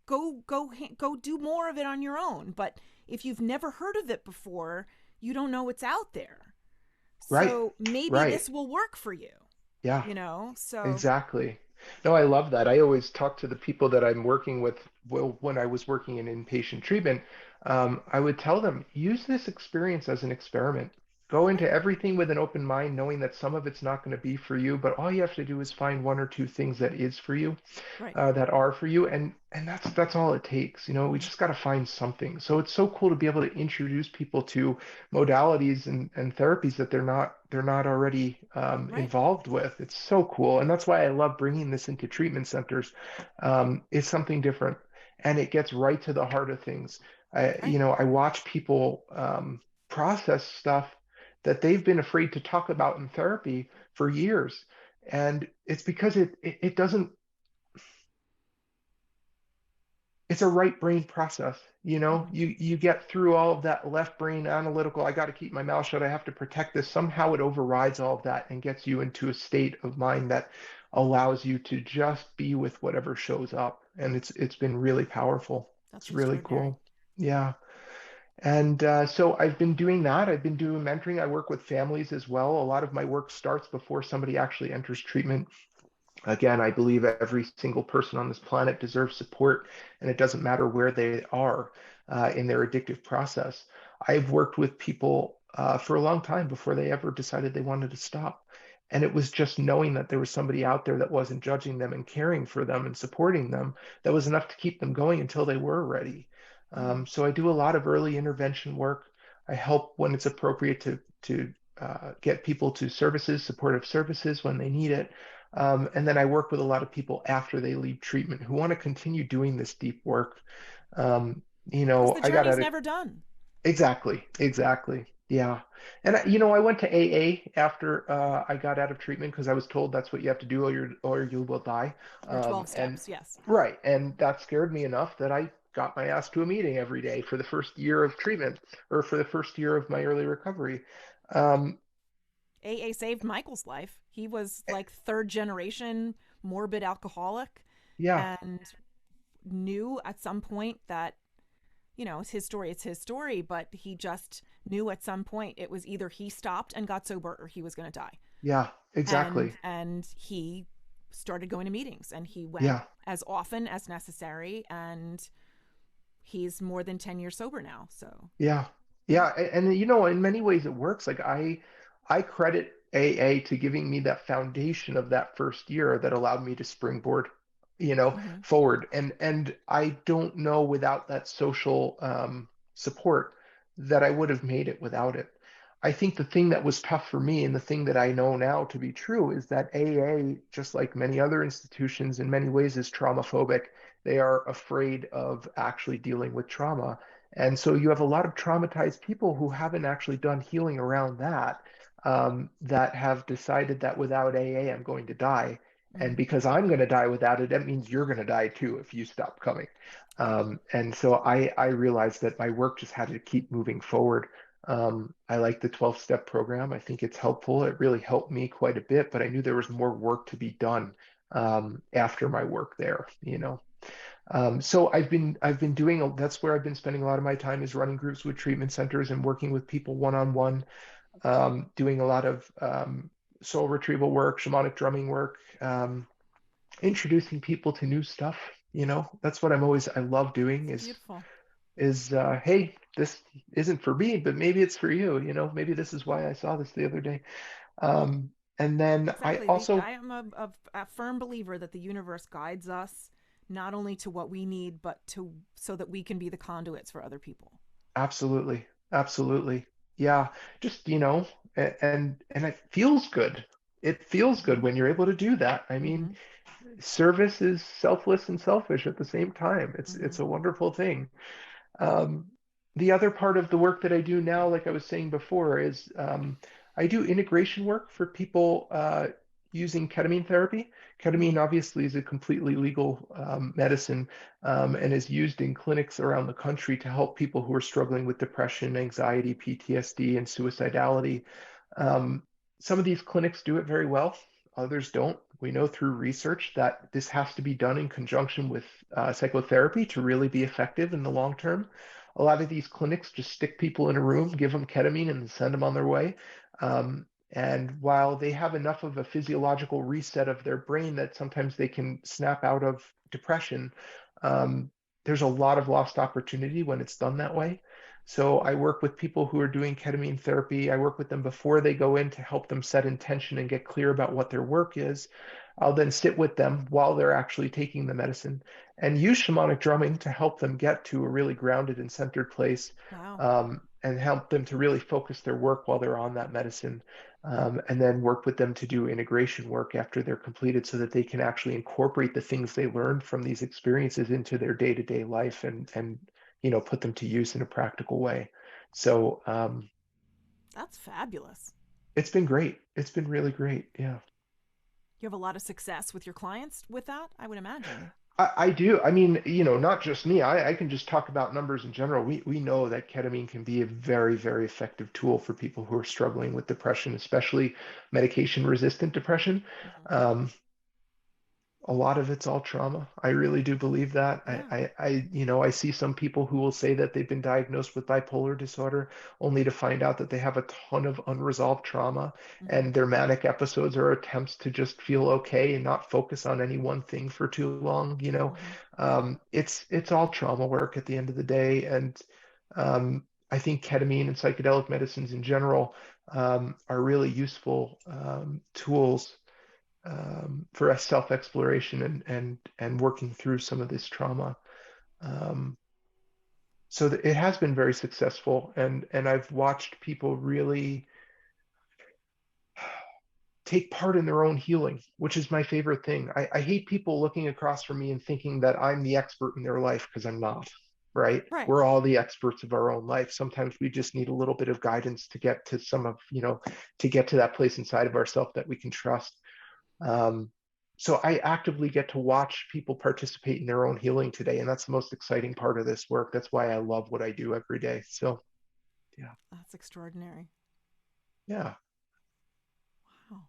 go do more of it on your own. But if you've never heard of it before, you don't know it's out there. Right. So maybe Right. this will work for you, Yeah. So Exactly. No, I love that. I always talk to the people that I'm working with. Well, when I was working in inpatient treatment, I would tell them, use this experience as an experiment. Go into right, everything with an open mind, knowing that some of it's not going to be for you, but all you have to do is find one or two things that is for you, right, that are for you, and that's all it takes. We mm, just got to find something. So it's so cool to be able to introduce people to modalities and therapies that they're not already right, involved with. It's so cool, and that's why I love bringing this into treatment centers. It's something different, and it gets right to the heart of things. Right. I watch people process stuff that they've been afraid to talk about in therapy for years. And it's because it doesn't, it's a right brain process. Mm-hmm. You get through all of that left brain analytical, I got to keep my mouth shut, I have to protect this. Somehow it overrides all of that and gets you into a state of mind that allows you to just be with whatever shows up. And it's been really powerful. That's It's really extraordinary. cool. Yeah. And so I've been doing that. I've been doing mentoring. I work with families as well. A lot of my work starts before somebody actually enters treatment. Again, I believe every single person on this planet deserves support, and it doesn't matter where they are in their addictive process. I've worked with people for a long time before they ever decided they wanted to stop. And it was just knowing that there was somebody out there that wasn't judging them and caring for them and supporting them that was enough to keep them going until they were ready. Mm-hmm. So I do a lot of early intervention work. I help when it's appropriate to get people to services, supportive services when they need it. And then I work with a lot of people after they leave treatment who want to continue doing this deep work. Because the I got journey's out of never done. exactly, exactly. Yeah. And I went to AA after I got out of treatment because I was told that's what you have to do or you will die. Your 12 And steps, yes. right. And that scared me enough that I got my ass to a meeting every day for the first year of treatment or for the first year of my early recovery. Um, AA saved Michael's life. He was like third generation morbid alcoholic yeah, and knew at some point that, it's his story, but he just knew at some point it was either he stopped and got sober or he was going to die. yeah, And exactly. and he started going to meetings and he went Yeah. as often as necessary, and he's more than 10 years sober now. So, Yeah. yeah. Yeah. And in many ways it works. Like I credit AA to giving me that foundation of that first year that allowed me to springboard, Mm-hmm. forward. And I don't know without that social support that I would have made it without it. I think the thing that was tough for me and the thing that I know now to be true is that AA, just like many other institutions in many ways, is trauma phobic. They are afraid of actually dealing with trauma. And so you have a lot of traumatized people who haven't actually done healing around that, that have decided that without AA, I'm going to die. And Mm-hmm. because I'm going to die without it, that means you're going to die too if you stop coming. Right. And so I realized that my work just had to keep moving forward. I like the 12-step program. I think it's helpful. It really helped me quite a bit, but I knew there was more work to be done after my work there. So I've been doing that's where I've been spending a lot of my time is running groups with treatment centers and working with people one-on-one, doing a lot of soul retrieval work, shamanic drumming work, introducing people to new stuff. That's what I love doing It's is beautiful. hey, this isn't for me, but maybe it's for you. Maybe this is why I saw this the other day. Um, and then I Exactly. also I am a firm believer that the universe guides us not only to what we need, but to so that we can be the conduits for other people. absolutely, absolutely. Yeah, just, and it feels good. It feels good Mm-hmm. when you're able to do that. I mean, Mm-hmm. service is selfless and selfish at the same time. Mm-hmm. It's a wonderful thing. Um, the other part of the work that I do now, like I was saying before, is I do integration work for people using ketamine therapy. Mm-hmm. Ketamine obviously is a completely legal medicine and is used in clinics around the country to help people who are struggling with depression, anxiety, PTSD, and suicidality. Um, some of these clinics do it very well, others don't. We know through research that this has to be done in conjunction with psychotherapy to really be effective in the long term. A lot of these clinics just stick people in a room, give them ketamine, and send them on their way. And while they have enough of a physiological reset of their brain that sometimes they can snap out of depression, um, there's a lot of lost opportunity when it's done that way. So I work with people who are doing ketamine therapy. I work with them before they go in to help them set intention and get clear about what their work is. I'll then sit with them while they're actually taking the medicine and use shamanic drumming to help them get to a really grounded and centered place, Wow. and help them to really focus their work while they're on that medicine. And then work with them to do integration work after they're completed so that they can actually incorporate the things they learned from these experiences into their day-to-day life and put them to use in a practical way. So That's fabulous. it's been great. It's been really great. Yeah. You have a lot of success with your clients with that, I would imagine. I do. I mean, not just me. I can just talk about numbers in general. We know that ketamine can be a very, very effective tool for people who are struggling with depression, especially medication resistant depression. Mm-hmm. Um, a lot of it's all trauma. I really do believe that. Yeah. I see some people who will say that they've been diagnosed with bipolar disorder only to find out that they have a ton of unresolved trauma, Mm-hmm. and their manic episodes are attempts to just feel okay and not focus on any one thing for too long. Mm-hmm. Yeah. It's all trauma work at the end of the day, and I think ketamine and psychedelic medicines in general are really useful tools for a self-exploration and working through some of this trauma. Um, so it has been very successful, and I've watched people really take part in their own healing, which is my favorite thing. I hate people looking across from me and thinking that I'm the expert in their life because I'm not, right? Right. We're all the experts of our own life. Sometimes we just need a little bit of guidance to get to to get to that place inside of ourselves that we can trust. Um, so I actively get to watch people participate in their own healing today, and that's the most exciting part of this work. That's why I love what I do every day. So yeah, That's extraordinary. yeah, Wow.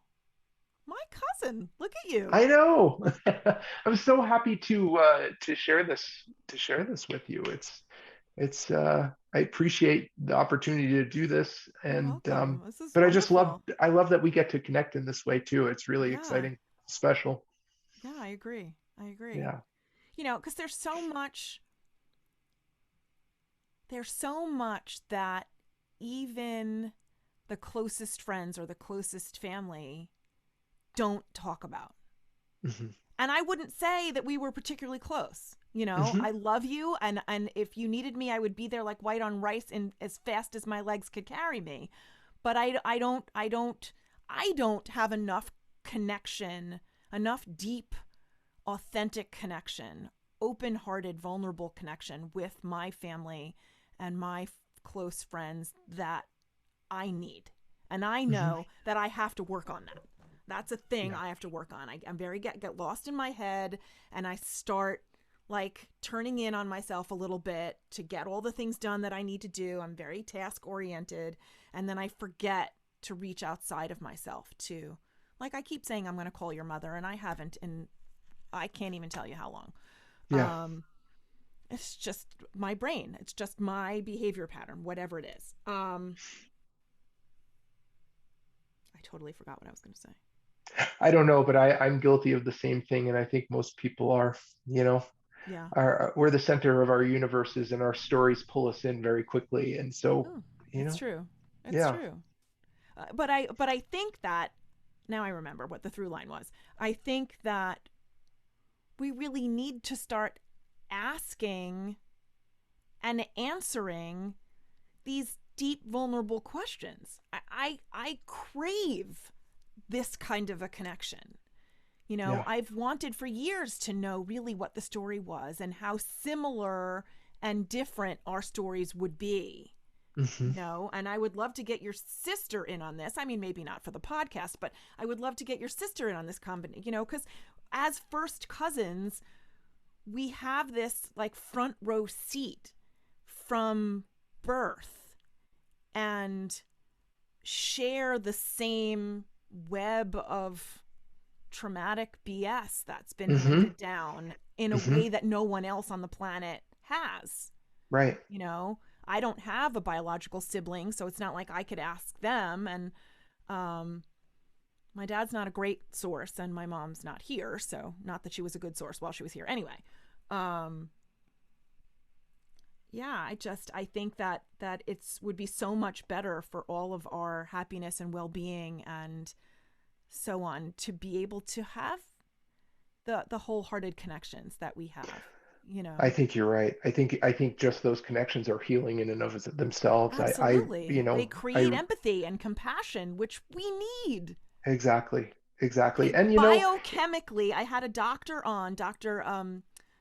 My cousin, look at you. I know. I'm so happy to share this with you. It's I appreciate the opportunity to do this, You're and welcome. This is but wonderful. I love that we get to connect in this way too. It's really Yeah. exciting, special. Yeah, I agree. I agree. Yeah. Because there's so much that even the closest friends or the closest family don't talk about. Hmm. And I wouldn't say that we were particularly close. Hmm. I love you, and if you needed me, I would be there like white on rice and as fast as my legs could carry me. But I don't have enough connection, enough deep, authentic connection, open-hearted, vulnerable connection with my family and my close friends that I need. And I Hmm. know that I have to work on that. That's a thing Yeah. I have to work on. I'm very get lost in my head, and I start like turning in on myself a little bit to get all the things done that I need to do. I'm very task oriented, and then I forget to reach outside of myself to, like, I keep saying I'm going to call your mother, and I haven't in I can't even tell you how long. Yeah. Um, it's just my brain. It's just my behavior pattern, whatever it is. I totally forgot what I was going to say. I don't know, but I'm guilty of the same thing, and I think most people are. You know, Yeah. we're the center of our universes, and our stories pull us in very quickly. And so, Oh, you it's know, true. It's yeah. true. But I think that now I remember what the through line was. I think that we really need to start asking and answering these deep, vulnerable questions. I crave this kind of a connection. Yeah. I've wanted for years to know really what the story was and how similar and different our stories would be. Hmm. And I would love to get your sister in on this. I mean, maybe not for the podcast, but I would love to get your sister in on this combination, because as first cousins, we have this like front row seat from birth and share the same web of traumatic BS that's been Hmm. handed down in a Hmm. way that no one else on the planet has. Right. You know, I don't have a biological sibling, so it's not like I could ask them. And um, my dad's not a great source, and my mom's not here, so not that she was a good source while she was here. Anyway, um, yeah, I think that it's would be so much better for all of our happiness and well-being and so on to be able to have the wholehearted connections that we have. You I know, think you're right. I think just those connections are healing in and of themselves. absolutely, they create empathy and compassion, which we need. Exactly, exactly. Like And biochemically, I had a doctor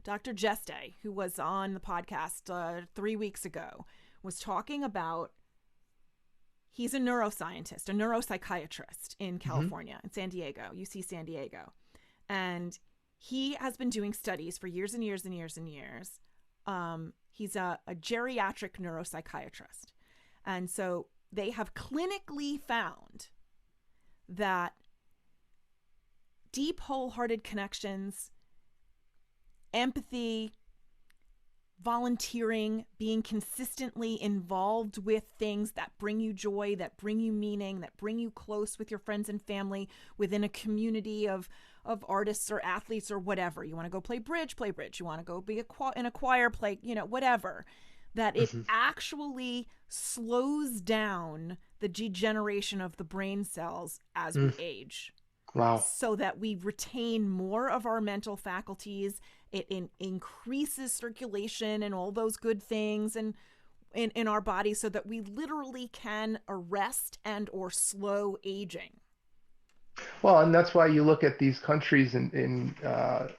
Dr. Jeste, who was on the podcast 3 weeks ago, was talking about, he's a neuroscientist, a neuropsychiatrist in Hmm. California, in San Diego, UC San Diego. And he has been doing studies for years and years and years and years. He's a geriatric neuropsychiatrist. And so they have clinically found that deep, wholehearted connections, empathy, volunteering, being consistently involved with things that bring you joy, that bring you meaning, that bring you close with your friends and family within a community of artists or athletes or whatever. You want to go play bridge, play bridge. You want to go be in a choir, play, whatever. That it Hmm. actually slows down the degeneration of the brain cells as Mm. we age, Wow. so that we retain more of our mental faculties. It increases circulation and all those good things and in our body, so that we literally can arrest and or slow aging. Well, and that's why you look at these countries in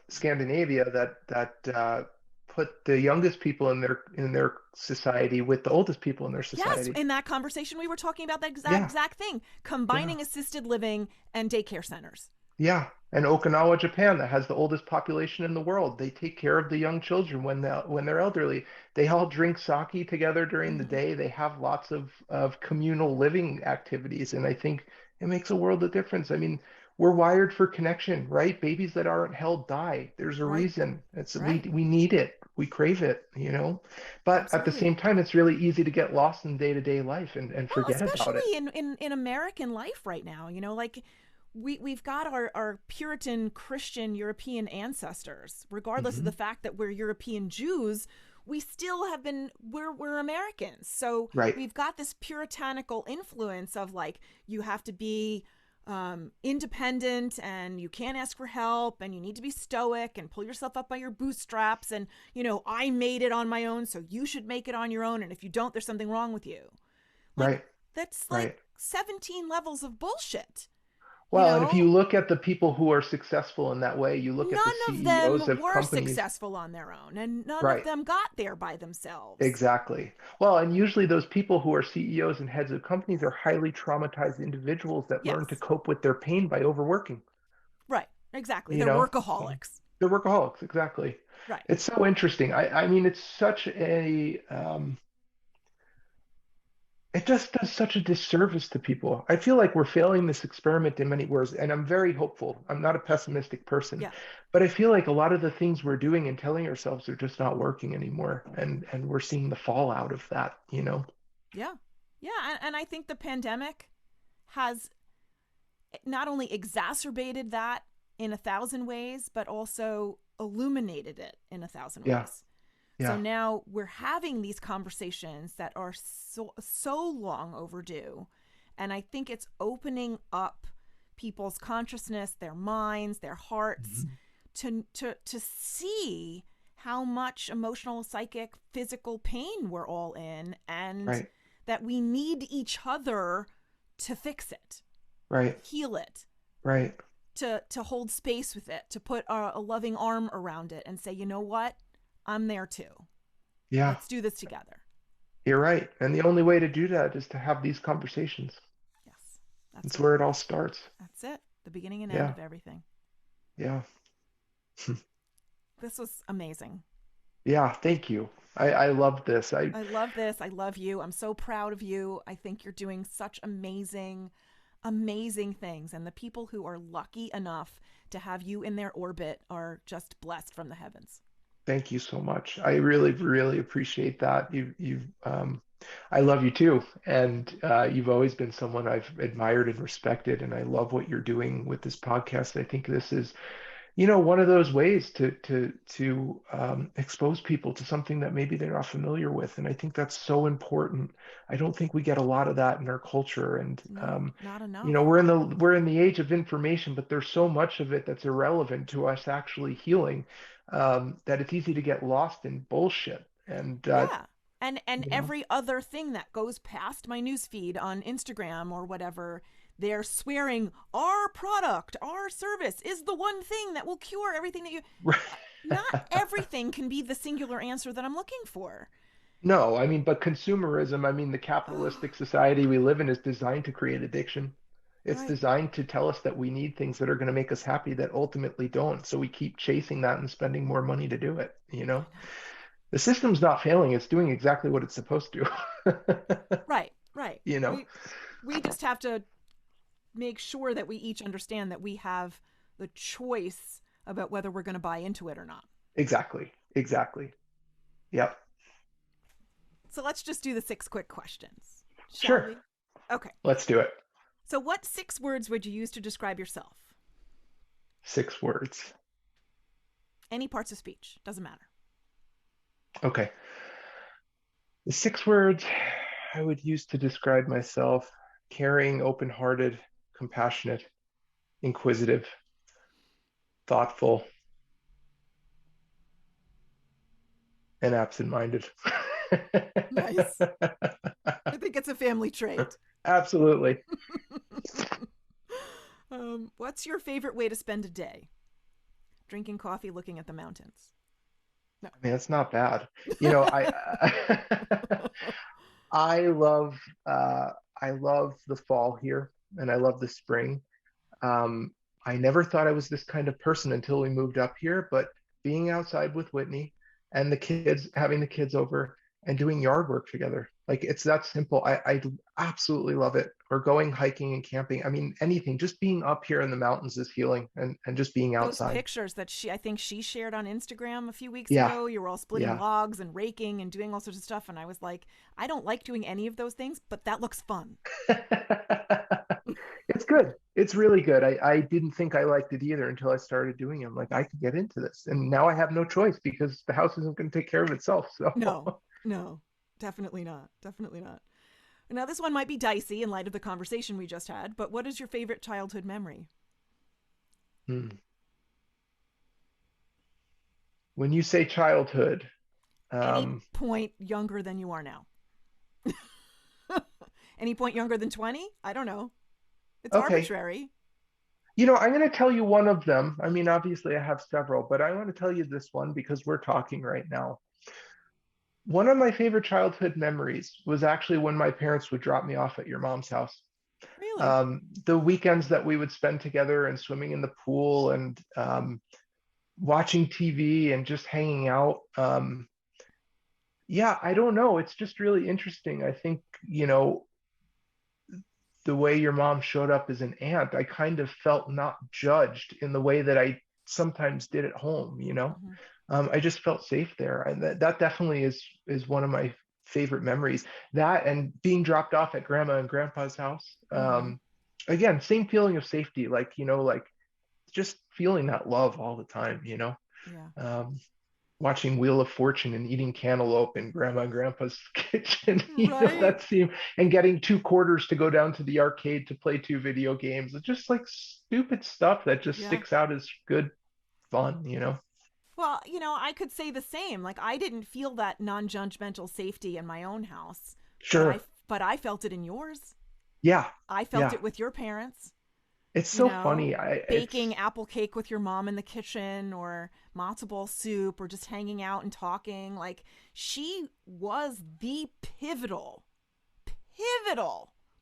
Scandinavia that put the youngest people in their society with the oldest people in their Yes, society. in that conversation we were talking about that Yeah, exact thing, yeah. combining assisted living and daycare centers. Yeah, and Okinawa, Japan, that has the oldest population in the world. They take care of the young children when they're elderly. They all drink sake together during the Mm-hmm. day. They have lots of communal living activities, and I think it makes a world of difference. I mean, we're wired for connection, right? Babies that aren't held die. There's a Right, reason. It's right. we need it. We crave it. But at the Absolutely. same time, it's really easy to get lost in day-to-day life and Well, forget about it. especially in American life right now, like we've got our Puritan Christian European ancestors. Regardless of Hmm. the fact that we're European Jews, we still have been we're Americans. So Right, we've got this puritanical influence of like, you have to be independent, and you can't ask for help, and you need to be stoic and pull yourself up by your bootstraps, and I made it on my own, so you should make it on your own, and if you don't, there's something wrong with you. Like, right, that's like right. 17 levels of bullshit. You Well, and if you know, look at the people who are successful in that way, you look at the none of CEOs them of were companies, successful on their own, and none of right? them got there by themselves. Exactly. Well, and usually those people who are CEOs and heads of companies are highly traumatized individuals that learn to Yes, cope with their pain by overworking, right, exactly. you They're know? So workaholics. they're workaholics, exactly. Right. It's so interesting. I mean, it's such a it just does such a disservice to people. I feel like we're failing this experiment in many ways, and I'm very hopeful. I'm not a pessimistic person, Yeah. but I feel like a lot of the things we're doing and telling ourselves are just not working anymore, and we're seeing the fallout of that. Yeah. Yeah. And I think the pandemic has not only exacerbated that in a thousand ways, but also illuminated it in a thousand Yeah, ways. So yeah, now we're having these conversations that are so long overdue. And I think it's opening up people's consciousness, their minds, their hearts, mhm, to see how much emotional, psychic, physical pain we're all in, and right, that we need each other to fix it, right, heal it, right. to hold space with it, to put a loving arm around it and say, you know what? I'm there too. Yeah, Let's do this together. you're right. And the only way to do that is to have these conversations. Yes, that's It's it. where it all starts. That's it. The beginning and end Yeah, of everything. yeah, This was amazing. yeah. Thank you. I love this. I love this. I love you. I'm so proud of you. I think you're doing such amazing things. And the people who are lucky enough to have you in their orbit are just blessed from the heavens. Thank you so much. I really, really appreciate that. I love you too, and you've always been someone I've admired and respected, and I love what you're doing with this podcast. I think this is, one of those ways to expose people to something that maybe they're not familiar with, and I think that's so important. I don't think we get a lot of that in our culture, and No, not enough. we're in the age of information, but there's so much of it that's irrelevant to us actually healing, that it's easy to get lost in bullshit. And Yeah. And you know, every other thing that goes past my newsfeed on Instagram or whatever, they're swearing our product, our service is the one thing that will cure everything that you. not everything can be the singular answer that I'm looking for. No, I mean, but consumerism, I mean, the Oh, capitalistic society we live in is designed to create addiction. It's right. designed to tell us that we need things that are going to make us happy that ultimately don't. So we keep chasing that and spending more money to do it, you I know? know. The system's not failing, it's doing exactly what it's supposed to. Right, right. You know? We just have to make sure that we each understand that we have the choice about whether we're going to buy into it or not. Exactly. Exactly. Yep. So let's just do the 6 quick questions, shall Sure. we? Okay. Let's do it. So, what 6 words would you use to describe yourself? 6 words. Any parts of speech, doesn't matter. Okay. The 6 words I would use to describe myself: caring, open hearted, compassionate, inquisitive, thoughtful, and absent minded. Nice. I think it's a family trait. Absolutely. What's your favorite way to spend a day? Drinking coffee, looking at the mountains. No. I mean, it's not bad. You know, I love I love the fall here and I love the spring. Um, I never thought I was this kind of person until we moved up here, but being outside with Whitney and the kids, having the kids over and doing yard work together, like it's that simple. I absolutely love it. Or going hiking and camping. I mean, anything, just being up here in the mountains is healing and just being Those outside. pictures that I think she shared on Instagram a few weeks Yeah, ago, you were all splitting yeah. logs and raking and doing all sorts of stuff. And I was like, I don't like doing any of those things, but that looks fun. It's good. It's really good. I didn't think I liked it either until I started doing it. I'm like, I could get into this. And now I have no choice because the house isn't going to take care of itself. So, No, no, definitely not. Definitely not. Now, this one might be dicey in light of the conversation we just had, but what is your favorite childhood memory? hmm. When you say childhood, Any um, point younger than you are now? Any point younger than 20? I don't know. It's okay. arbitrary. I'm going to tell you one of them. I mean, obviously, I have several, but I want to tell you this one because we're talking right now. One of my favorite childhood memories was actually when my parents would drop me off at your mom's house. Really? The weekends that we would spend together and swimming in the pool and watching TV and just hanging out. Yeah, I don't know. It's just really interesting. I think, the way your mom showed up as an aunt, I kind of felt not judged in the way that I sometimes did at home. Mm-hmm. I just felt safe there. And that definitely is one of my favorite memories. That and being dropped off at grandma and grandpa's house. Mm-hmm. Again, same feeling of safety, like just feeling that love all the time. Yeah. Um, watching Wheel of Fortune and eating cantaloupe in Grandma and Grandpa's kitchen, Right? that seemed, and getting 2 quarters to go down to the arcade to play 2 video games. It's just like stupid stuff that just Yeah. sticks out as good fun. Well, I could say the same. Like I didn't feel that non-judgmental safety in my own house, but I Sure. but I felt it in yours. Yeah. I felt Yeah. it with your parents. It's you so know, funny. Baking apple cake with your mom in the kitchen or matzo ball soup or just hanging out and talking. Like she was the pivotal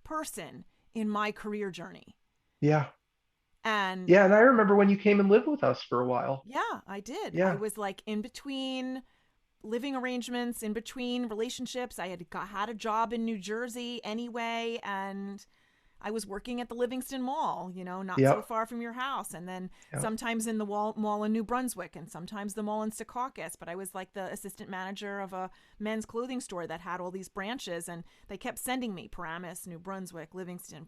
person in my career journey. Yeah. And Yeah. And I remember when you came and lived with us for a while. yeah, I did. I Yeah. was like in between living arrangements, in between relationships. I had a job in New Jersey anyway, and I was working at the Livingston Mall, not so Yep. far from your house. And then Yep. sometimes in the mall in New Brunswick and sometimes the mall in Secaucus. But I was like the assistant manager of a men's clothing store that had all these branches. And they kept sending me Paramus, New Brunswick, Livingston.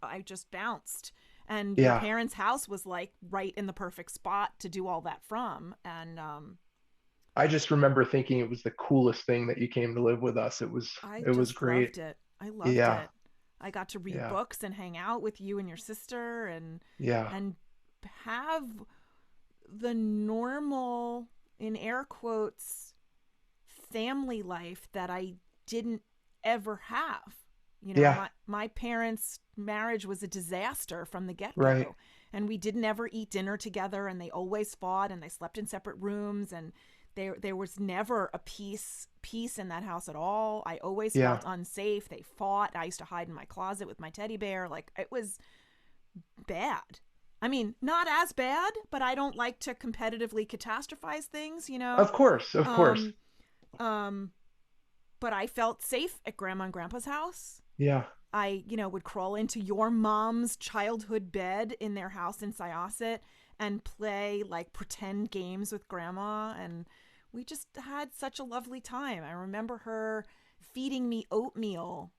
I just bounced. And your Yeah. parents' house was like right in the perfect spot to do all that from. And I just remember thinking it was the coolest thing that you came to live with us. It was I it was just great. loved it. I loved Yeah. it. I got to read Yeah. books and hang out with you and your sister Yeah. and have the normal, in air quotes, family life that I didn't ever have. Yeah. My parents' marriage was a disaster from the get Right. go. and we didn't ever eat dinner together, and they always fought, and they slept in separate rooms, and there was never a peace in that house at all. I always Yeah. felt unsafe. They fought. I used to hide in my closet with my teddy bear. Like, it was bad. I mean, not as bad, but I don't like to competitively catastrophize things, you know. Of course. Of course. Um, um, but I felt safe at Grandma and Grandpa's house. Yeah. I, would crawl into your mom's childhood bed in their house in Syosset and play like pretend games with Grandma, and we just had such a lovely time. I remember her feeding me oatmeal,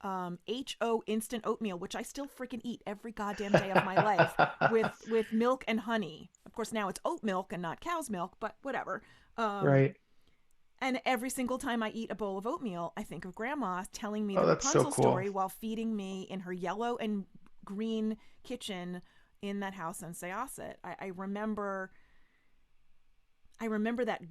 HO instant oatmeal, which I still freaking eat every goddamn day of my life with milk and honey. Of course, now it's oat milk and not cow's milk, but whatever. Um, Right. and every single time I eat a bowl of oatmeal, I think of Grandma telling me Oh, the that's so Rapunzel cool. story while feeding me in her yellow and green kitchen in that house in Syosset. I remember that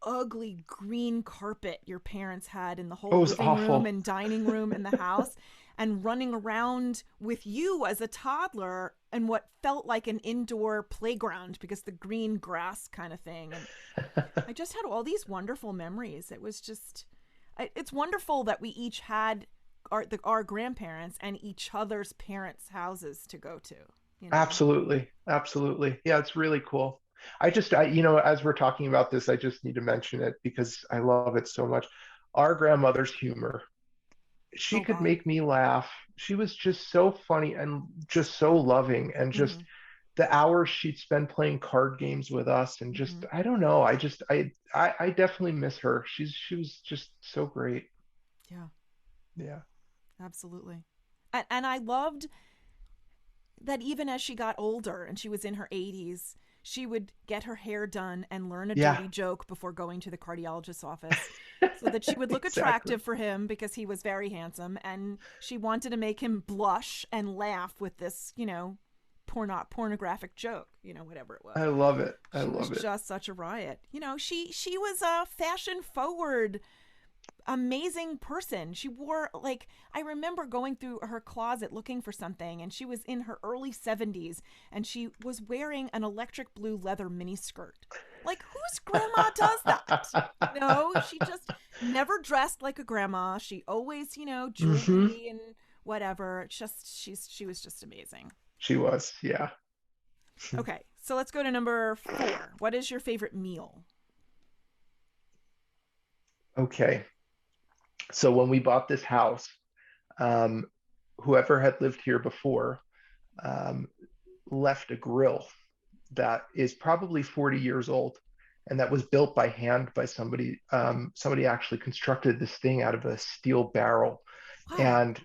ugly green carpet your parents had in the Oh, whole it was living room awful. and dining room in the house, and running around with you as a toddler in what felt like an indoor playground because the green grass kind of thing. And I just had all these wonderful memories. It was just, it's wonderful that we each had our grandparents and each other's parents' houses to go to, you know? Absolutely. Absolutely. Yeah, it's really cool. As we're talking about this, I just need to mention it because I love it so much. Our grandmother's humor, she Oh, could God. make me laugh. She was just so funny and just so loving, and Mm-hmm. just the hours she'd spend playing card games with us, and Mm-hmm. just I don't know. I definitely miss her. She was just so great. Yeah, Yeah. absolutely. And I loved that even as she got older and she was in her 80s, she would get her hair done and learn a Yeah. dirty joke before going to the cardiologist's office so that she would look Exactly. attractive for him because he was very handsome. And she wanted to make him blush and laugh with this, pornographic joke, whatever it was. I love it. I She was love it. just such a riot. She was a fashion forward amazing person. She wore, like, I remember going through her closet looking for something, and she was in her early 70s, and she was wearing an electric blue leather mini skirt. Like, whose grandma does that? She just never dressed like a grandma. She always, Hmm. jewelry and whatever. She was just amazing. She was. Yeah. Okay, so let's go to number 4. What is your favorite meal? Okay. So when we bought this house, um, whoever had lived here before um, left a grill that is probably 40 years old, and that was built by hand by somebody. Somebody actually constructed this thing out of a steel barrel, Wow. and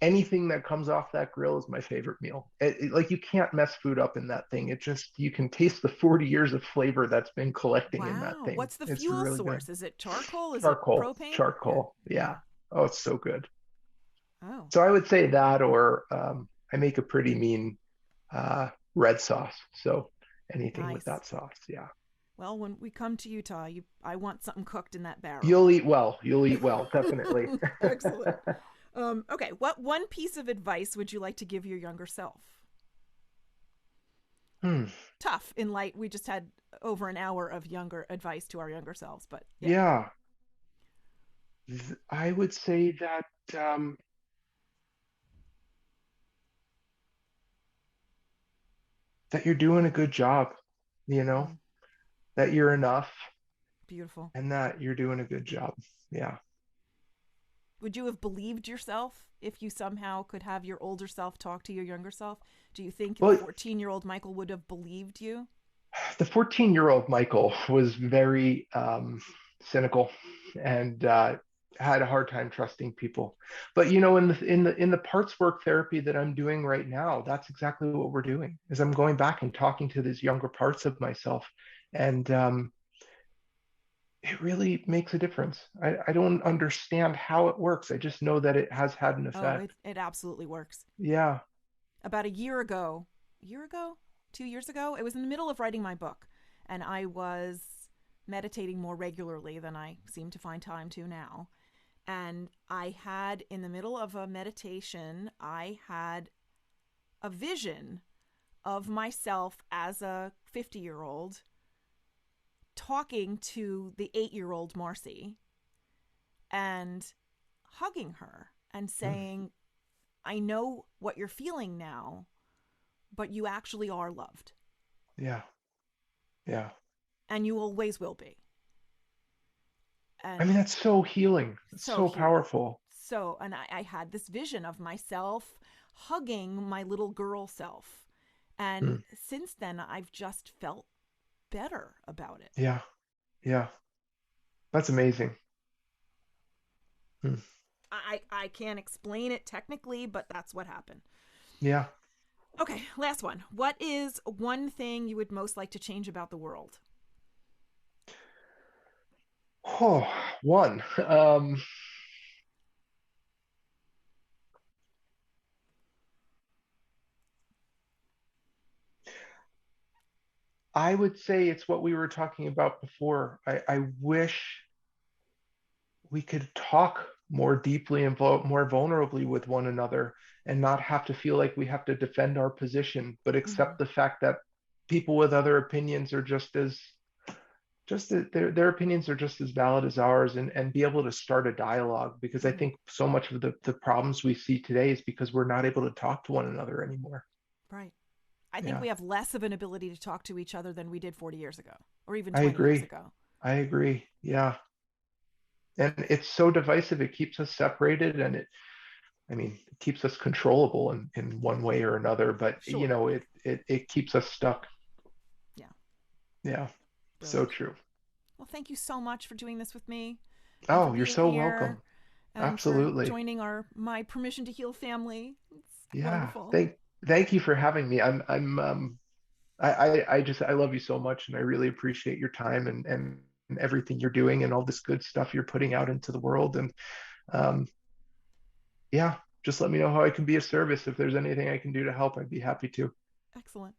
anything that comes off that grill is my favorite meal. Like, you can't mess food up in that thing. It just, you can taste the 40 years of flavor that's been collecting in that Wow. thing. What's the It's fuel really good. source? Is it charcoal? Is it Charcoal, propane? Yeah. charcoal. Yeah. Yeah. Oh, it's so good. Oh, So I would say that, or I make a pretty mean red sauce. So anything with nice. that sauce, yeah. Well, when we come to Utah, I want something cooked in that barrel. You'll eat well. You'll eat well, definitely. Excellent. Okay. What one piece of advice would you like to give your younger self? Hmm. Tough in light. We just had over an hour of younger advice to our younger selves, but yeah. Yeah, I would say that that you're doing a good job, you know, Mm, that you're enough beautiful. and that you're doing a good job. Yeah. Would you have believed yourself if you somehow could have your older self talk to your younger self? Do you think the Well, 14-year-old Michael would have believed you? the 14-year-old Michael was very cynical and had a hard time trusting people. But in the parts work therapy that I'm doing right now, that's exactly what we're doing. Is I'm going back and talking to these younger parts of myself, and it really makes a difference. I don't understand how it works. I just know that it has had an Oh, effect. it absolutely works. Yeah. About a year ago, 2 years ago, it was in the middle of writing my book, and I was meditating more regularly than I seem to find time to now. And I had, in the middle of a meditation, I had a vision of myself as a 50-year-old talking to the 8-year-old Marcy and hugging her and Mm. saying, I know what you're feeling now, but you actually are loved Yeah. Yeah. and you always will be. I And mean, that's so healing. It's so so healing. powerful. And I had this vision of myself hugging my little girl self. And Mm. since then, I've just felt better about it. Yeah. Yeah. That's amazing. Mm. I can't explain it technically, but that's what happened. Yeah. Okay, last one. What is one thing you would most like to change about the world? Oh, one. I would say it's what we were talking about before. I wish we could talk more deeply and more vulnerably with one another and not have to feel like we have to defend our position, but Mm-hmm. accept the fact that people with other opinions are their opinions are just as valid as ours, and be able to start a dialogue, because I Mm-hmm. think so much of the problems we see today is because we're not able to talk to one another anymore. Right. I think Yeah, we have less of an ability to talk to each other than we did 40 years ago or even I 20 years agree. ago. I agree. Yeah. And it's so divisive. It keeps us separated, and I mean, it keeps us controllable in one way or another, but Sure. it keeps us stuck. Yeah. Yeah. So Brilliant. true. Well, thank you so much for doing this with me and for Oh, you're being so here welcome. and for Absolutely. joining our my permission to heal family. It's Yeah. wonderful. Thank you for having me. I love you so much, and I really appreciate your time and everything you're doing and all this good stuff you're putting out into the world. And um, yeah, just let me know how I can be of service. If there's anything I can do to help, I'd be happy to. Excellent.